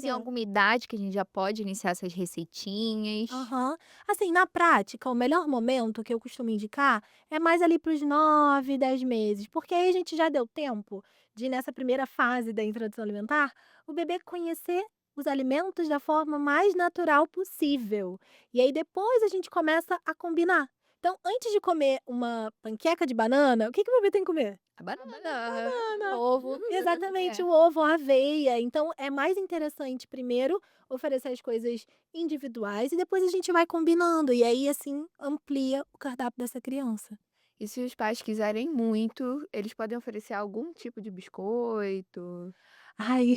Tem certeza. alguma idade que a gente já pode iniciar essas receitinhas? Aham. Assim, na prática, o melhor momento que eu costumo indicar é mais ali para os 9, 10 meses, porque aí a gente já deu tempo de, nessa primeira fase da introdução alimentar, o bebê conhecer os alimentos da forma mais natural possível. E aí depois a gente começa a combinar. Então, antes de comer uma panqueca de banana, o que que o bebê tem que comer? A A banana, banana. ovo. Exatamente, É. o ovo, a aveia. Então é mais interessante primeiro oferecer as coisas individuais e depois a gente vai combinando, e aí, assim, amplia o cardápio dessa criança. E se os pais quiserem muito, eles podem oferecer algum tipo de biscoito? Ai,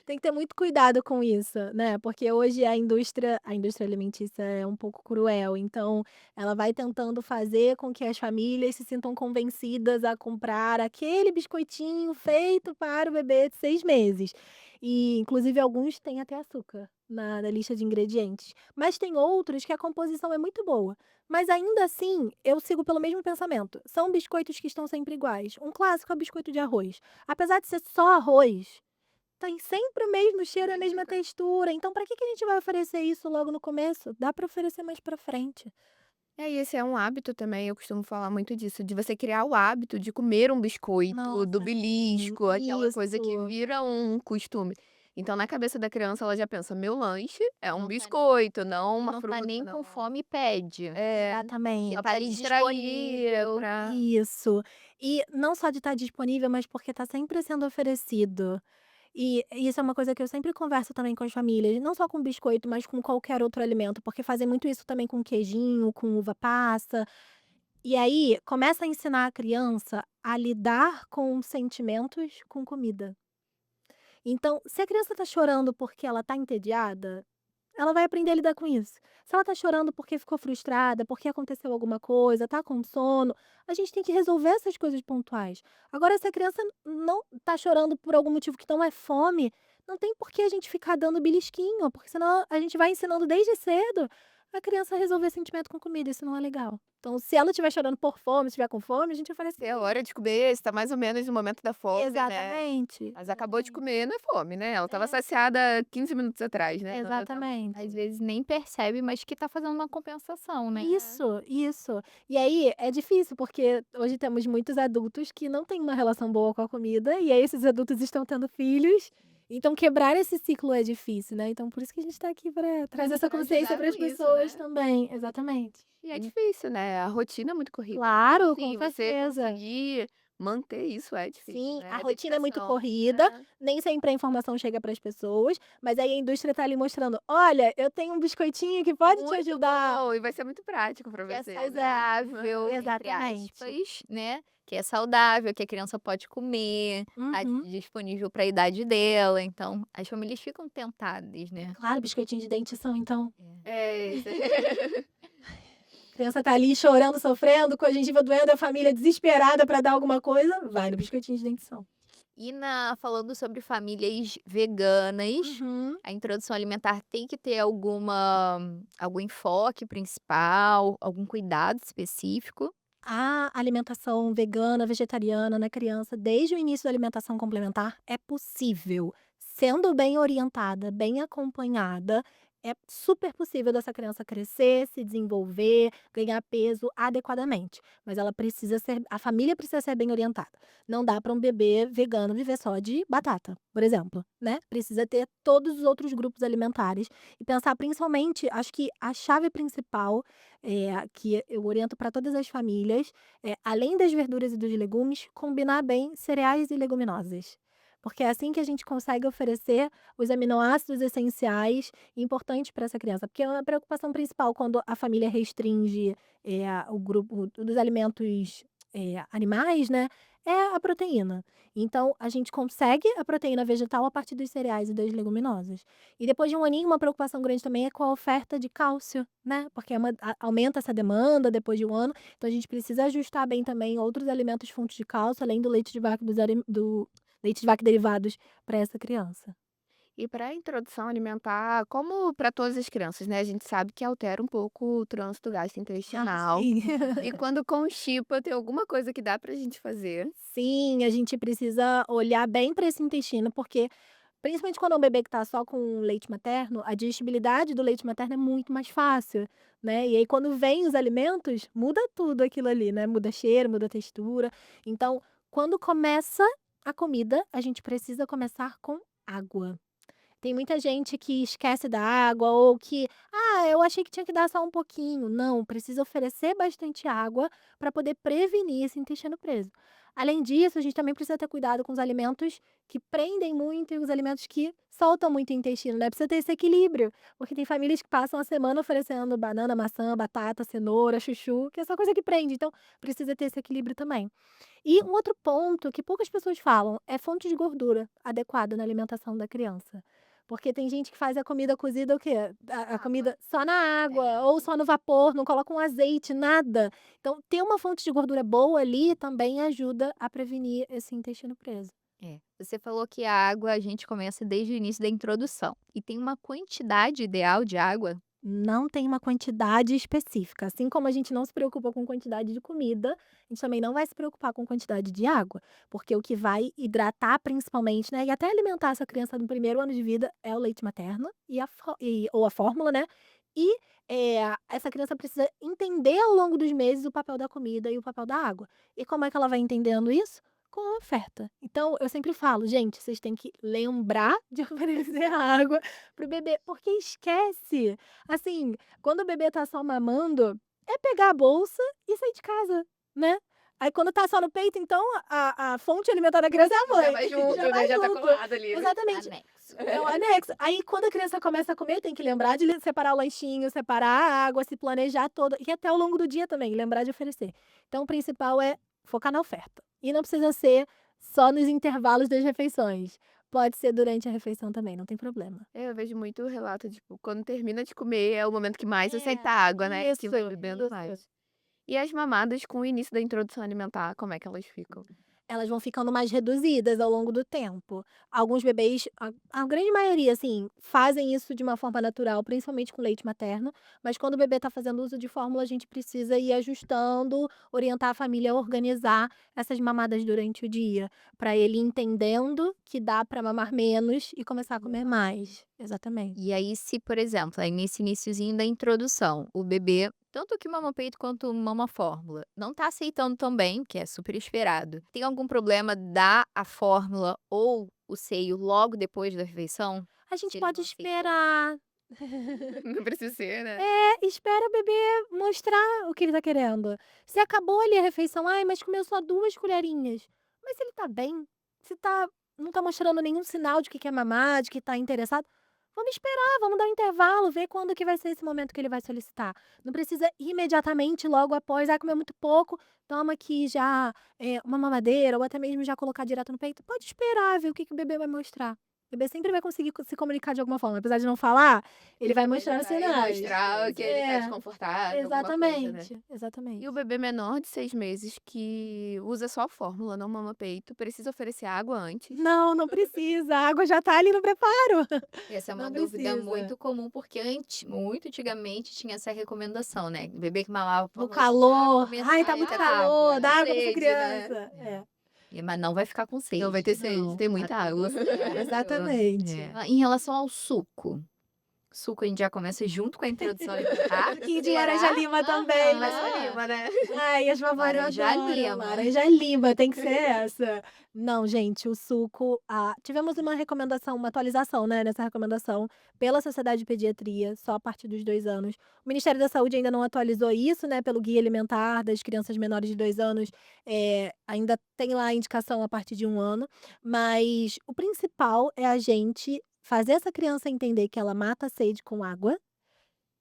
tem que ter muito cuidado com isso, né, porque hoje a indústria alimentícia é um pouco cruel, então ela vai tentando fazer com que as famílias se sintam convencidas a comprar aquele biscoitinho feito para o bebê de 6 meses. E, inclusive, alguns têm até açúcar na lista de ingredientes, mas tem outros que a composição é muito boa. Mas ainda assim, eu sigo pelo mesmo pensamento, são biscoitos que estão sempre iguais. Um clássico é o biscoito de arroz. Apesar de ser só arroz, tem sempre o mesmo cheiro e a mesma textura, então para que que a gente vai oferecer isso logo no começo? Dá para oferecer mais para frente. É, e esse é um hábito também, eu costumo falar muito disso, de você criar o hábito de comer um biscoito, do Nossa, sim, belisco, aquela coisa que isso. vira um costume. Então, na cabeça da criança, ela já pensa: "Meu lanche é um Não tá biscoito, não uma não tá fruta, nem com não". fome e pede. É, Exatamente. só Tá pra ali distrair, disponível. pra Isso. E não só de estar disponível, mas porque está sempre sendo oferecido. E isso é uma coisa que eu sempre converso também com as famílias, não só com biscoito, mas com qualquer outro alimento, porque fazem muito isso também com queijinho, com uva passa. E aí, começa a ensinar a criança a lidar com sentimentos com comida. Então, se a criança está chorando porque ela está entediada, ela vai aprender a lidar com isso. Se ela está chorando porque ficou frustrada, porque aconteceu alguma coisa, está com sono, a gente tem que resolver essas coisas pontuais. Agora, se a criança não está chorando por algum motivo que não é fome, não tem por que a gente ficar dando belisquinho, porque senão a gente vai ensinando desde cedo a criança a resolver sentimento com comida, isso não é legal. Então, se ela estiver chorando por fome, estiver com fome, a gente oferece. ter a hora de comer, está mais ou menos no momento da fome, né. Exatamente, Mas acabou de exatamente. comer, não é fome, né, ela estava É, saciada 15 minutos atrás, né. Às exatamente. vezes nem percebe, mas que tá fazendo uma compensação, né. Isso, isso. E aí é difícil, porque hoje temos muitos adultos que não têm uma relação boa com a comida, e aí esses adultos estão tendo filhos, então quebrar esse ciclo é difícil, né. Então por isso que a gente está aqui para trazer essa Pra consciência ajudar para com as isso, pessoas né. também. Exatamente. E é difícil, né, a rotina é muito corrida. Então, Claro, com assim, você certeza. conseguir manter isso é difícil, Sim, né, a é rotina é muito dedicação. corrida, É. nem sempre a informação chega para as pessoas, mas aí a indústria está ali mostrando: "Olha, eu tenho um biscoitinho que pode te Muito ajudar". bom, e vai ser muito prático pra Que é você, Pois né. é, saudável, entre exatamente. aspas, né, que é saudável, que a criança pode comer, tá Uhum. disponível para a idade dela, então as famílias ficam tentadas, né. Claro, biscoitinho de dentição então. É, isso A criança tá ali chorando, sofrendo, com a gengiva doendo, a família desesperada para dar alguma coisa, vai no biscoitinho de dentição. E falando sobre famílias veganas, Uhum. a introdução alimentar tem que ter algum enfoque principal, algum cuidado específico? A alimentação vegana, vegetariana na criança, desde o início da alimentação complementar, é possível. Sendo bem orientada, bem acompanhada, é super possível dessa criança crescer, se desenvolver, ganhar peso adequadamente, mas a família precisa ser bem orientada. Não dá para um bebê vegano viver só de batata, por exemplo, né. Precisa ter todos os outros grupos alimentares e pensar principalmente acho que a chave principal, que eu oriento para todas as famílias, além das verduras e dos legumes, combinar bem cereais e leguminosas. Porque é assim que a gente consegue oferecer os aminoácidos essenciais importantes para essa criança, porque a preocupação principal quando a família restringe, o grupo dos alimentos, animais, né, é a proteína. Então a gente consegue a proteína vegetal a partir dos cereais e das leguminosas. E depois de um aninho, uma preocupação grande também é com a oferta de cálcio, né, porque aumenta essa demanda depois de um ano, então a gente precisa ajustar bem também outros alimentos fontes de cálcio, além do leite de vaca do leite de vaca e derivados para essa criança. E para a introdução alimentar, como para todas as crianças, né, a gente sabe que altera um pouco o trânsito Ah, gastrointestinal. sim. E quando constipa, tem alguma coisa que dá pra gente fazer? Sim, a gente precisa olhar bem para esse intestino, porque principalmente quando é um bebê que está só com leite materno, a digestibilidade do leite materno é muito mais fácil, né. E aí quando vem os alimentos, muda tudo aquilo ali, né, muda cheiro, muda textura. Então, quando começa a comida, a gente precisa começar com água. Tem muita gente que esquece da água ou que: "Ah, eu achei que tinha que dar só um pouquinho". Não, precisa oferecer bastante água para poder prevenir esse intestino preso. Além disso, a gente também precisa ter cuidado com os alimentos que prendem muito e os alimentos que soltam muito o intestino, né, precisa ter esse equilíbrio, porque tem famílias que passam a semana oferecendo banana, maçã, batata, cenoura, chuchu, que é só coisa que prende, então precisa ter esse equilíbrio também. E um outro ponto que poucas pessoas falam é fonte de gordura adequada na alimentação da criança. Porque tem gente que faz a comida cozida o quê? A Água. comida só na água É. ou só no vapor, não coloca um azeite, nada. Então, ter uma fonte de gordura boa ali também ajuda a prevenir esse intestino preso. É. Você falou que a água a gente começa desde o início da introdução. E tem uma quantidade ideal de água? Não tem uma quantidade específica, assim como a gente não se preocupa com quantidade de comida, a gente também não vai se preocupar com quantidade de água, porque o que vai hidratar principalmente, né, e até alimentar essa criança no primeiro ano de vida é o leite materno ou a fórmula, né, e, essa criança precisa entender ao longo dos meses o papel da comida e o papel da água. E como é que ela vai entendendo isso? Com a oferta. Então eu sempre falo: "Gente, vocês têm que lembrar de oferecer água para o bebê", porque esquece. Assim, quando o bebê tá só mamando, é pegar a bolsa e sair de casa, né. Aí quando tá só no peito, então a fonte alimentar da criança é a Já mãe, vai junto, já né, vai já tá junto. colado ali, né. Exatamente, Anexo. é o anexo. Aí quando a criança começa a comer, tem que lembrar de separar o lanchinho, separar a água, se planejar toda e até ao longo do dia também, lembrar de oferecer. Então o principal é focar na oferta. E não precisa ser só nos intervalos das refeições, pode ser durante a refeição também, não tem problema. Eu vejo muito relato, tipo, quando termina de comer é o momento que mais aceita É, água, né, que isso, vai bebendo isso. mais. E as mamadas com o início da introdução alimentar, como é que elas ficam? Elas vão ficando mais reduzidas ao longo do tempo. Alguns bebês, a grande maioria, assim, fazem isso de uma forma natural, principalmente com leite materno, mas quando o bebê está fazendo uso de fórmula, a gente precisa ir ajustando, orientar a família a organizar essas mamadas durante o dia, para ele ir entendendo que dá para mamar menos e começar a comer mais. Exatamente. E aí, se, por exemplo, aí nesse iniciozinho da introdução, o bebê, tanto que mama peito quanto mama fórmula, não tá aceitando tão bem, que é super esperado. Tem algum problema dar a fórmula ou o seio logo depois da refeição? A gente Se ele pode não aceitou? esperar. Não precisa ser, né. Espera o bebê mostrar o que ele tá querendo. Se acabou ali a refeição: "Ai, mas comeu só 2 colherinhas". Mas se ele tá bem, se não tá mostrando nenhum sinal de que quer mamar, de que tá interessado, vamos esperar, vamos dar um intervalo, ver quando que vai ser esse momento que ele vai solicitar. Não precisa imediatamente, logo após: "Ah, comeu muito pouco, toma aqui já, uma mamadeira", ou até mesmo já colocar direto no peito. Pode esperar, ver o que que o bebê vai mostrar. O bebê sempre vai conseguir se comunicar de alguma forma, apesar de não falar, ele vai Ele mostrar vai sinais. mostrar o que ele tá É, desconfortável, alguma coisa, né. exatamente, E o exatamente. bebê menor de 6 meses que usa só fórmula, não mama peito, precisa oferecer água antes? Não, não precisa, a água já tá ali no preparo. Essa é uma Não dúvida precisa. muito comum, porque muito antigamente tinha essa recomendação, né, o bebê que mamava No fórmula já calor, "Ai, começar tá a muito ter água, calor, dá água pra essa Sede, né. criança". É. mas não vai ficar com Não vai ter sede. sede, Não, tem Tá muita tudo água. certo. exatamente. É. Em relação ao suco, Suco a gente já começa junto com a introdução alimentar. Pouquinho de Será? laranja-lima também, Mas só Aham. lima, né? Ai, as vovós adoram. Laranja-lima. Laranja-lima, tem que ser essa. Não, gente, o suco tivemos uma recomendação, uma atualização, né, nessa recomendação pela Sociedade de Pediatria, só a partir dos 2 anos. O Ministério da Saúde ainda não atualizou isso, né, pelo guia alimentar das crianças menores de 2 anos, ainda tem lá a indicação a partir de 1 ano, mas o principal é a gente fazer essa criança entender que ela mata a sede com água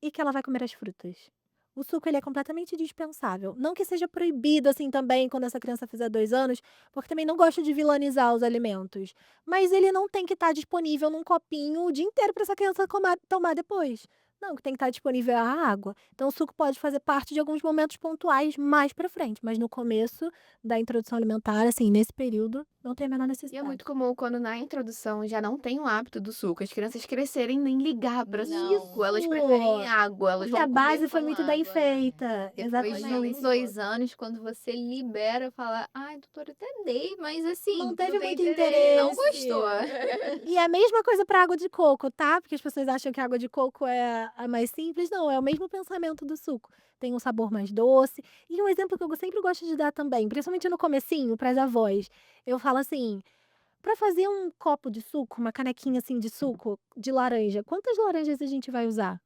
e que ela vai comer as frutas. O suco ele é completamente dispensável. Não que seja proibido, assim, também quando essa criança fizer 2 anos, porque também não gosto de vilanizar os alimentos, mas ele não tem que estar disponível num copinho o dia inteiro para essa criança tomar depois. Não, que tem que estar disponível é a água. Então o suco pode fazer parte de alguns momentos pontuais mais pra frente, mas no começo da introdução alimentar, assim, nesse período, não tem a menor E é muito necessidade. comum quando na introdução já não tem o hábito do suco, as crianças crescerem nem ligar pra Não. suco, elas preferem água, elas Porque a vão comer base foi com muito bem água, né? feita. Depois de Exatamente. 1, 2 anos, quando você libera, fala: "Ai, doutora, até dei, mas assim, Não não teve tem muito interesse, ele não interesse. gostou". E é a mesma coisa para água de coco, tá, porque as pessoas acham que a água de coco é a mais simples, não, é o mesmo pensamento do suco. Tem um sabor mais doce. E um exemplo que eu sempre gosto de dar também, principalmente no comecinho, para as avós, eu falo assim: "Para fazer um copo de suco, uma canequinha, assim, de suco de laranja, quantas laranjas a gente vai usar?"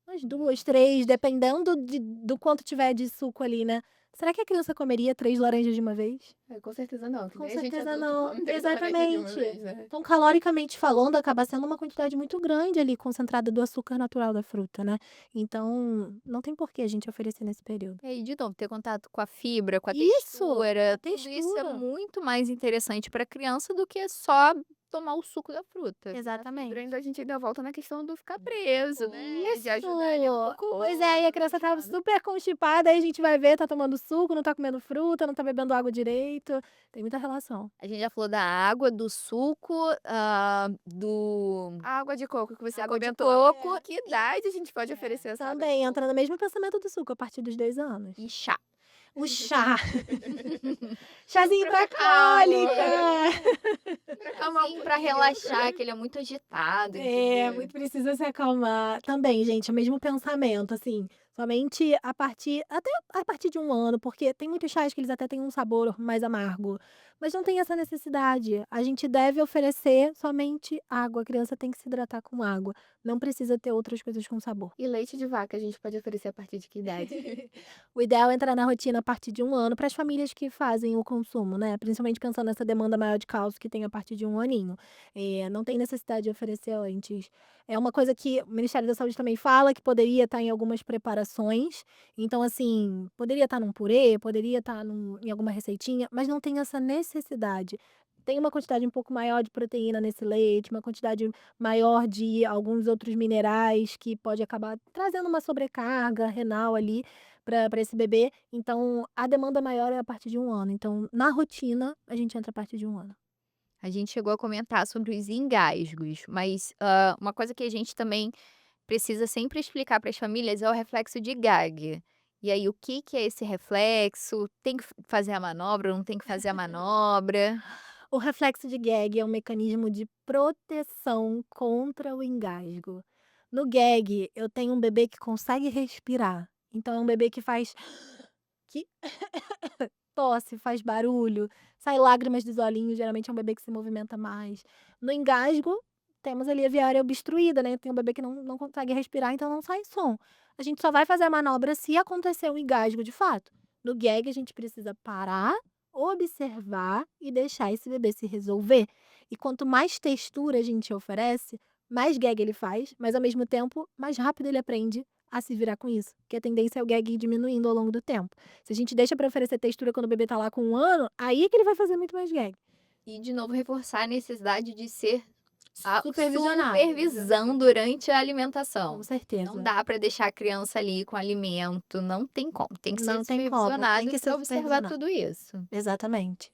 Umas 2, 3, dependendo do quanto tiver de suco ali, né. Será que a criança comeria 3 laranjas de uma vez? Com certeza não, que Com nem a gente certeza adulto não. come 3 laranjas de uma Exatamente. vez, né? Então, caloricamente falando, acaba sendo uma quantidade muito grande ali, concentrada do açúcar natural da fruta, né. Então, não tem por que a gente oferecer nesse período. E aí, de novo, ter contato com a fibra, com a Isso! A textura, tudo isso é textura. muito mais interessante para a criança do que só tomar o suco da fruta. A fibra Exatamente. ainda a gente ainda volta na questão do ficar preso, né, de Isso! ajudar ali um pouco Pois é, e a criança tá relaxado. super constipada, aí a gente vai ver, tá tomando suco, não tá comendo fruta, não tá bebendo água direito, tem muita relação. A gente já falou da água, do suco, do A água de coco que você água de comentou, coco que idade a gente pode oferecer essa água de Também coco? entra no mesmo pensamento do suco, a partir dos 2 anos. e chá. O chá. Chazinho Pra pra calma. cólica. Pra acalmar um Sim, pra pouquinho. relaxar, que ele é muito agitado, entendeu? Muito precisa se acalmar. Também, gente, o mesmo pensamento, assim, somente até a partir de 1 ano, porque tem muitos chás que eles até têm um sabor mais amargo, mas não tem essa necessidade. A gente deve oferecer somente água, a criança tem que se hidratar com água, não precisa ter outras coisas com sabor. E leite de vaca a gente pode oferecer a partir de que idade? O ideal é entrar na rotina a partir de 1 ano para as famílias que fazem o consumo, né, principalmente pensando nessa demanda maior de cálcio que tem a partir de 1 aninho. Não tem necessidade de oferecer antes. É uma coisa que o Ministério da Saúde também fala que poderia estar em algumas preparações, então assim, poderia estar num purê, poderia estar em alguma receitinha, mas não tem essa necessidade. Tem uma quantidade um pouco maior de proteína nesse leite, uma quantidade maior de alguns outros minerais que pode acabar trazendo uma sobrecarga renal ali para esse bebê, então a demanda maior é a partir de 1 ano, então na rotina a gente entra a partir de 1 ano. A gente chegou a comentar sobre os engasgos, mas, uma coisa que a gente também precisa sempre explicar para as famílias é o reflexo de Gag. E aí, o que que é esse reflexo? Tem que fazer a manobra, não tem que fazer a manobra? O reflexo de gag é um mecanismo de proteção contra o engasgo. No gag, eu tenho um bebê que consegue respirar, então é um bebê que faz que tosse, faz barulho, sai lágrimas dos olhinhos, geralmente é um bebê que se movimenta mais. No engasgo, temos ali a via aérea obstruída, né, tem um bebê que não consegue respirar, então não sai som. A gente só vai fazer a manobra se acontecer um engasgo de fato. No gag, a gente precisa parar, observar e deixar esse bebê se resolver. E quanto mais textura a gente oferece, mais gag ele faz, mas ao mesmo tempo, mais rápido ele aprende a se virar com isso, porque a tendência é o gag ir diminuindo ao longo do tempo. Se a gente deixa pra oferecer textura quando o bebê tá lá com 1 ano, aí é que ele vai fazer muito mais gag. E, de novo, reforçar a necessidade de ser a Supervisionado. supervisão durante a Com alimentação. certeza. Não dá para deixar a criança ali com alimento, não tem como, tem que ser Não tem como, supervisionado tem que ser pra observar supervisionado. tudo isso. Exatamente.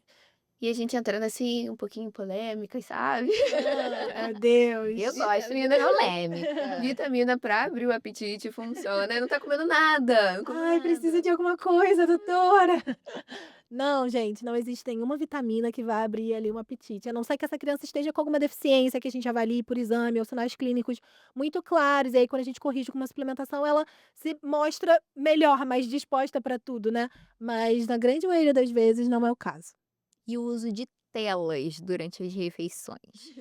E a gente entrando assim, um pouquinho em polêmicas, sabe? Meu Deus. Eu gosto de polêmica. Vitamina pra abrir o apetite funciona, não tá comendo nada, não comeu Ai, nada. precisa de alguma coisa, doutora. Não, gente, não existe nenhuma vitamina que vá abrir ali um apetite, a não ser que essa criança esteja com alguma deficiência que a gente avalie por exame ou sinais clínicos muito claros, e aí quando a gente corrige com uma suplementação, ela se mostra melhor, mais disposta para tudo, né. Mas na grande maioria das vezes não é o caso. E o uso de telas durante as refeições?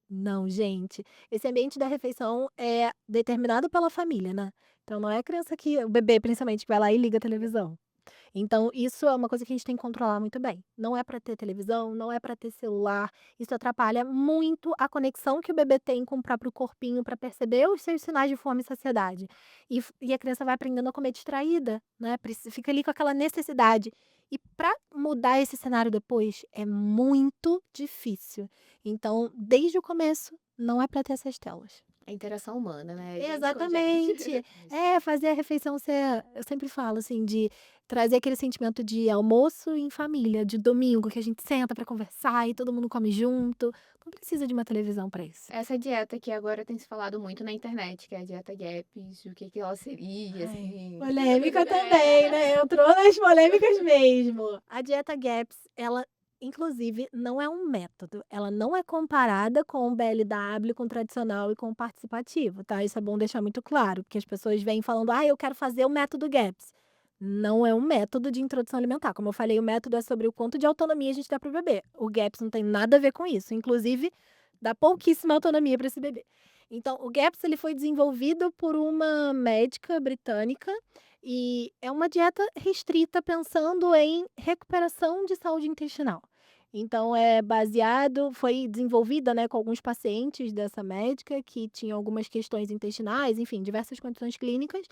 Não, gente, esse ambiente da refeição é determinado pela família, né. Então não é a criança o bebê principalmente, que vai lá e liga a televisão. Então isso é uma coisa que a gente tem que controlar muito bem. Não é para ter televisão, não é para ter celular, isso atrapalha muito a conexão que o bebê tem com o próprio corpinho para perceber os seus sinais de fome e saciedade. E a criança vai aprendendo a comer distraída, né, fica ali com aquela necessidade. E para mudar esse cenário depois é muito difícil. Então, desde o começo, não é para ter essas telas. A interação humana, né, gente com gente. Exatamente. É, fazer a refeição ser eu sempre falo, assim, de trazer aquele sentimento de almoço em família, de domingo, que a gente senta para conversar e todo mundo come junto. Não precisa de uma televisão para isso. Essa dieta que agora tem se falado muito na internet, que é a dieta GAPS, o que que ela seria, Ai, assim. polêmica também, né, entrou nas polêmicas mesmo. A dieta GAPS, ela inclusive não é um método, ela não é comparada com o BLW, com o tradicional e com o participativo, tá, isso é bom deixar muito claro, porque as pessoas vêm falando: "Ah, eu quero fazer o método GAPS". Não é um método de introdução alimentar, como eu falei, o método é sobre o quanto de autonomia a gente dá para o bebê, o GAPS não tem nada a ver com isso, inclusive dá pouquíssima autonomia para esse bebê. Então, o GAPS ele foi desenvolvido por uma médica britânica e é uma dieta restrita pensando em recuperação de saúde intestinal. Então foi desenvolvida, né, com alguns pacientes dessa médica que tinham algumas questões intestinais, enfim, diversas condições clínicas,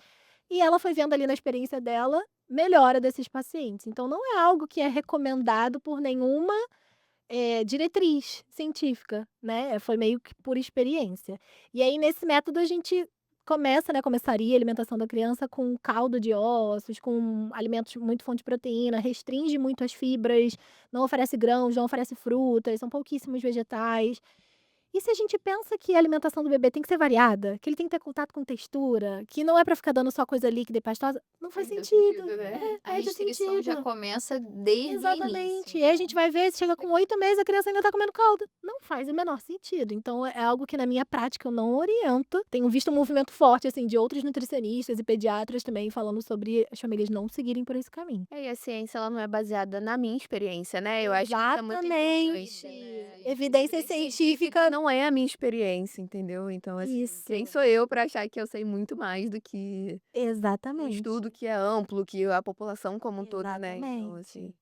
e ela foi vendo ali na experiência dela melhora desses pacientes. Então não é algo que é recomendado por nenhuma diretriz científica, né, foi meio que por experiência. E aí nesse método a gente começaria a alimentação da criança com caldo de ossos, com alimentos muito fonte de proteína, restringe muito as fibras, não oferece grãos, não oferece frutas, são pouquíssimos vegetais. E se a gente pensa que a alimentação do bebê tem que ser variada, que ele tem que ter contato com textura, que não é para ficar dando só coisa líquida e pastosa, não faz Faz todo sentido. sentido, né. A Perde o restrição já sentido. começa desde o início, Exatamente. E aí a então gente vai ver, chega com 8 meses, a criança ainda tá comendo caldo. Não faz o menor sentido. Então é algo que na minha prática eu não oriento. Tenho visto um movimento forte, assim, de outros nutricionistas e pediatras também falando sobre as famílias não seguirem por esse caminho. É, e a ciência ela não é baseada na minha experiência, né, eu acho que isso é muito Exatamente. importante, né, e Evidência científica. não é a minha experiência, entendeu. Então, assim, quem Isso. sou eu para achar que eu sei muito mais do que um Exatamente. estudo que é amplo, que a população como um todo, né, então, assim, Exatamente.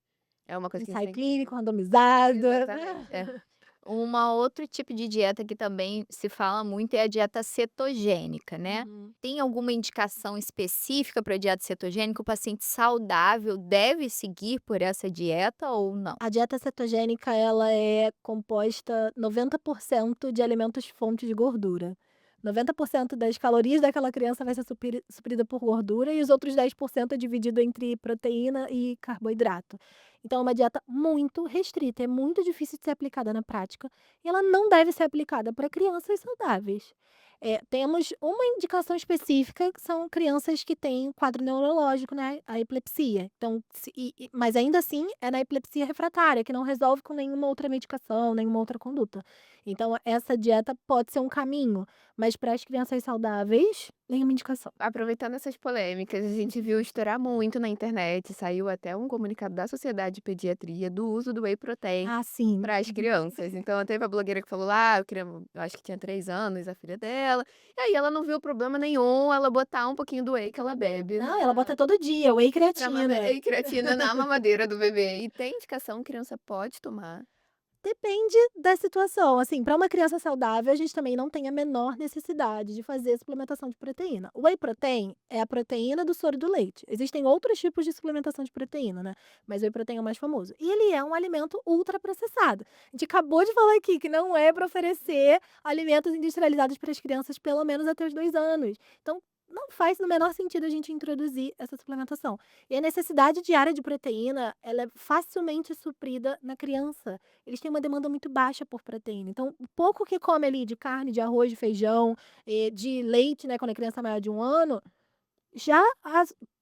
é uma coisa que a gente Ensaio tem que clínico randomizado. exatamente, é. uma outro tipo de dieta que também se fala muito é a dieta cetogênica, né. Uhum. Tem alguma indicação específica para dieta cetogênica? O paciente saudável deve seguir por essa dieta ou não? A dieta cetogênica, ela é composta 90% de alimentos fonte de gordura. 90% das calorias daquela criança vai ser suprida por gordura e os outros 10% é dividido entre proteína e carboidrato. Então é uma dieta muito restrita, é muito difícil de ser aplicada na prática e ela não deve ser aplicada para crianças saudáveis. Temos uma indicação específica que são crianças que têm quadro neurológico, né, a epilepsia. Então mas ainda assim é na epilepsia refratária, que não resolve com nenhuma outra medicação, nenhuma outra conduta. Então essa dieta pode ser um caminho, mas para as crianças saudáveis, nenhuma indicação. Aproveitando essas polêmicas, a gente viu estourar muito na internet, saiu até um comunicado da Sociedade de Pediatria do uso do whey protein Ah, sim. para as crianças. Então teve a blogueira que falou lá, eu acho que tinha 3 anos, a filha dela, e aí ela não viu problema nenhum ela botar um pouquinho do whey que ela bebe Não, ela bota todo dia, whey creatina. e creatina na mamadeira do bebê. E tem indicação, criança pode tomar. Depende da situação, assim, para uma criança saudável, a gente também não tem a menor necessidade de fazer suplementação de proteína. O whey protein é a proteína do soro do leite. Existem outros tipos de suplementação de proteína, né, mas o whey protein é o mais famoso. E ele é um alimento ultraprocessado. A gente acabou de falar aqui que não é para oferecer alimentos industrializados para as crianças pelo menos até os 2 anos. Então, não faz o menor sentido a gente introduzir essa suplementação. E a necessidade diária de proteína, ela é facilmente suprida na criança. Eles têm uma demanda muito baixa por proteína. Então, o pouco que come ali de carne, de arroz, de feijão, de leite, né, quando a criança é maior de 1 ano, já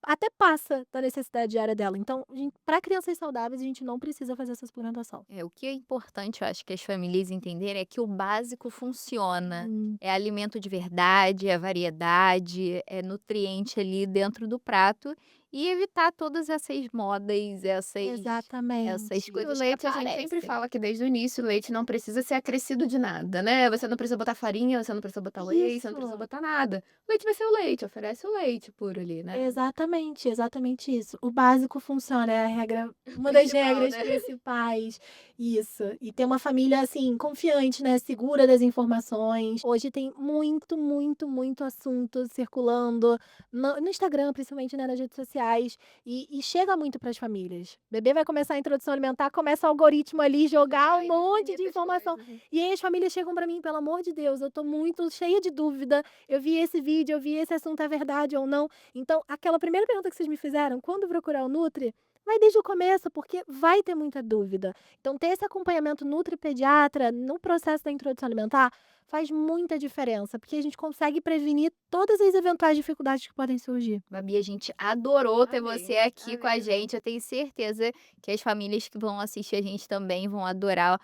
até passa da necessidade diária dela. Então, para crianças saudáveis, a gente não precisa fazer essa suplementação. O que é importante, eu acho que as famílias entenderem é que o básico funciona. Hum, É alimento de verdade, é variedade, é nutriente ali dentro do prato e evitar todas essas modas, essas exatamente. E o coisas que leite a gente sempre aparecem. fala que desde o início o leite não precisa ser acrescido de nada, né, você não precisa botar farinha, você não precisa botar whey, você não precisa Isso. botar nada. O leite vai ser o leite, oferece o leite puro ali, né. Exatamente, exatamente isso. O básico funciona, é a regra uma das Principal, regras né. principais. Isso. E ter uma família, assim, confiante, né, segura das informações. Hoje tem muito, muito, muito assunto circulando no Instagram, principalmente, né, nas redes sociais, e chega muito para as famílias. Bebê vai começar a introdução alimentar, começa o algoritmo ali jogar um Ai, monte de infinitas informação, coisas, né. e aí as famílias chegam para mim: "Pelo amor de Deus, eu tô muito cheia de dúvida, eu vi esse vídeo, eu vi esse assunto, é verdade ou não?". Então, aquela primeira pergunta que vocês me fizeram, quando procurar o Nutri, vai desde o começo, porque vai ter muita dúvida. Então, ter esse acompanhamento nutri-pediatra no processo da introdução alimentar faz muita diferença, porque a gente consegue prevenir todas as eventuais dificuldades que podem surgir. Babi, a gente adorou ter você Amei, aqui com amei a também. gente. Eu tenho certeza que as famílias que vão assistir a gente também vão adorar,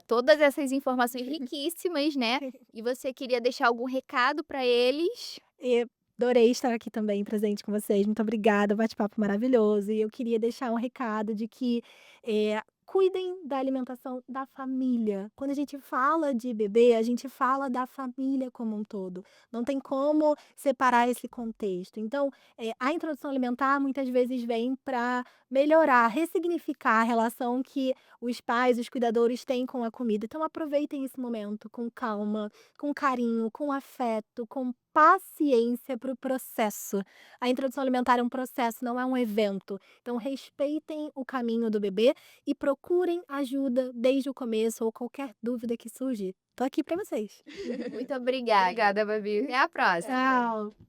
todas essas informações riquíssimas, né. E você queria deixar algum recado para eles? E adorei estar aqui também presente com vocês. Muito obrigada, bate-papo maravilhoso. E eu queria deixar um recado de que, cuidem da alimentação da família. Quando a gente fala de bebê, a gente fala da família como um todo. Não tem como separar esse contexto. Então, a introdução alimentar muitas vezes vem para melhorar, ressignificar a relação que os pais, os cuidadores têm com a comida. Então, aproveitem esse momento com calma, com carinho, com afeto, com paciência para o processo. A introdução alimentar é um processo, não é um evento. Então, respeitem o caminho do bebê e procurem ajuda desde o começo ou qualquer dúvida que surgir. Tô aqui para vocês. Muito obrigada. Obrigada, Babi. Até a próxima. Até. Tchau.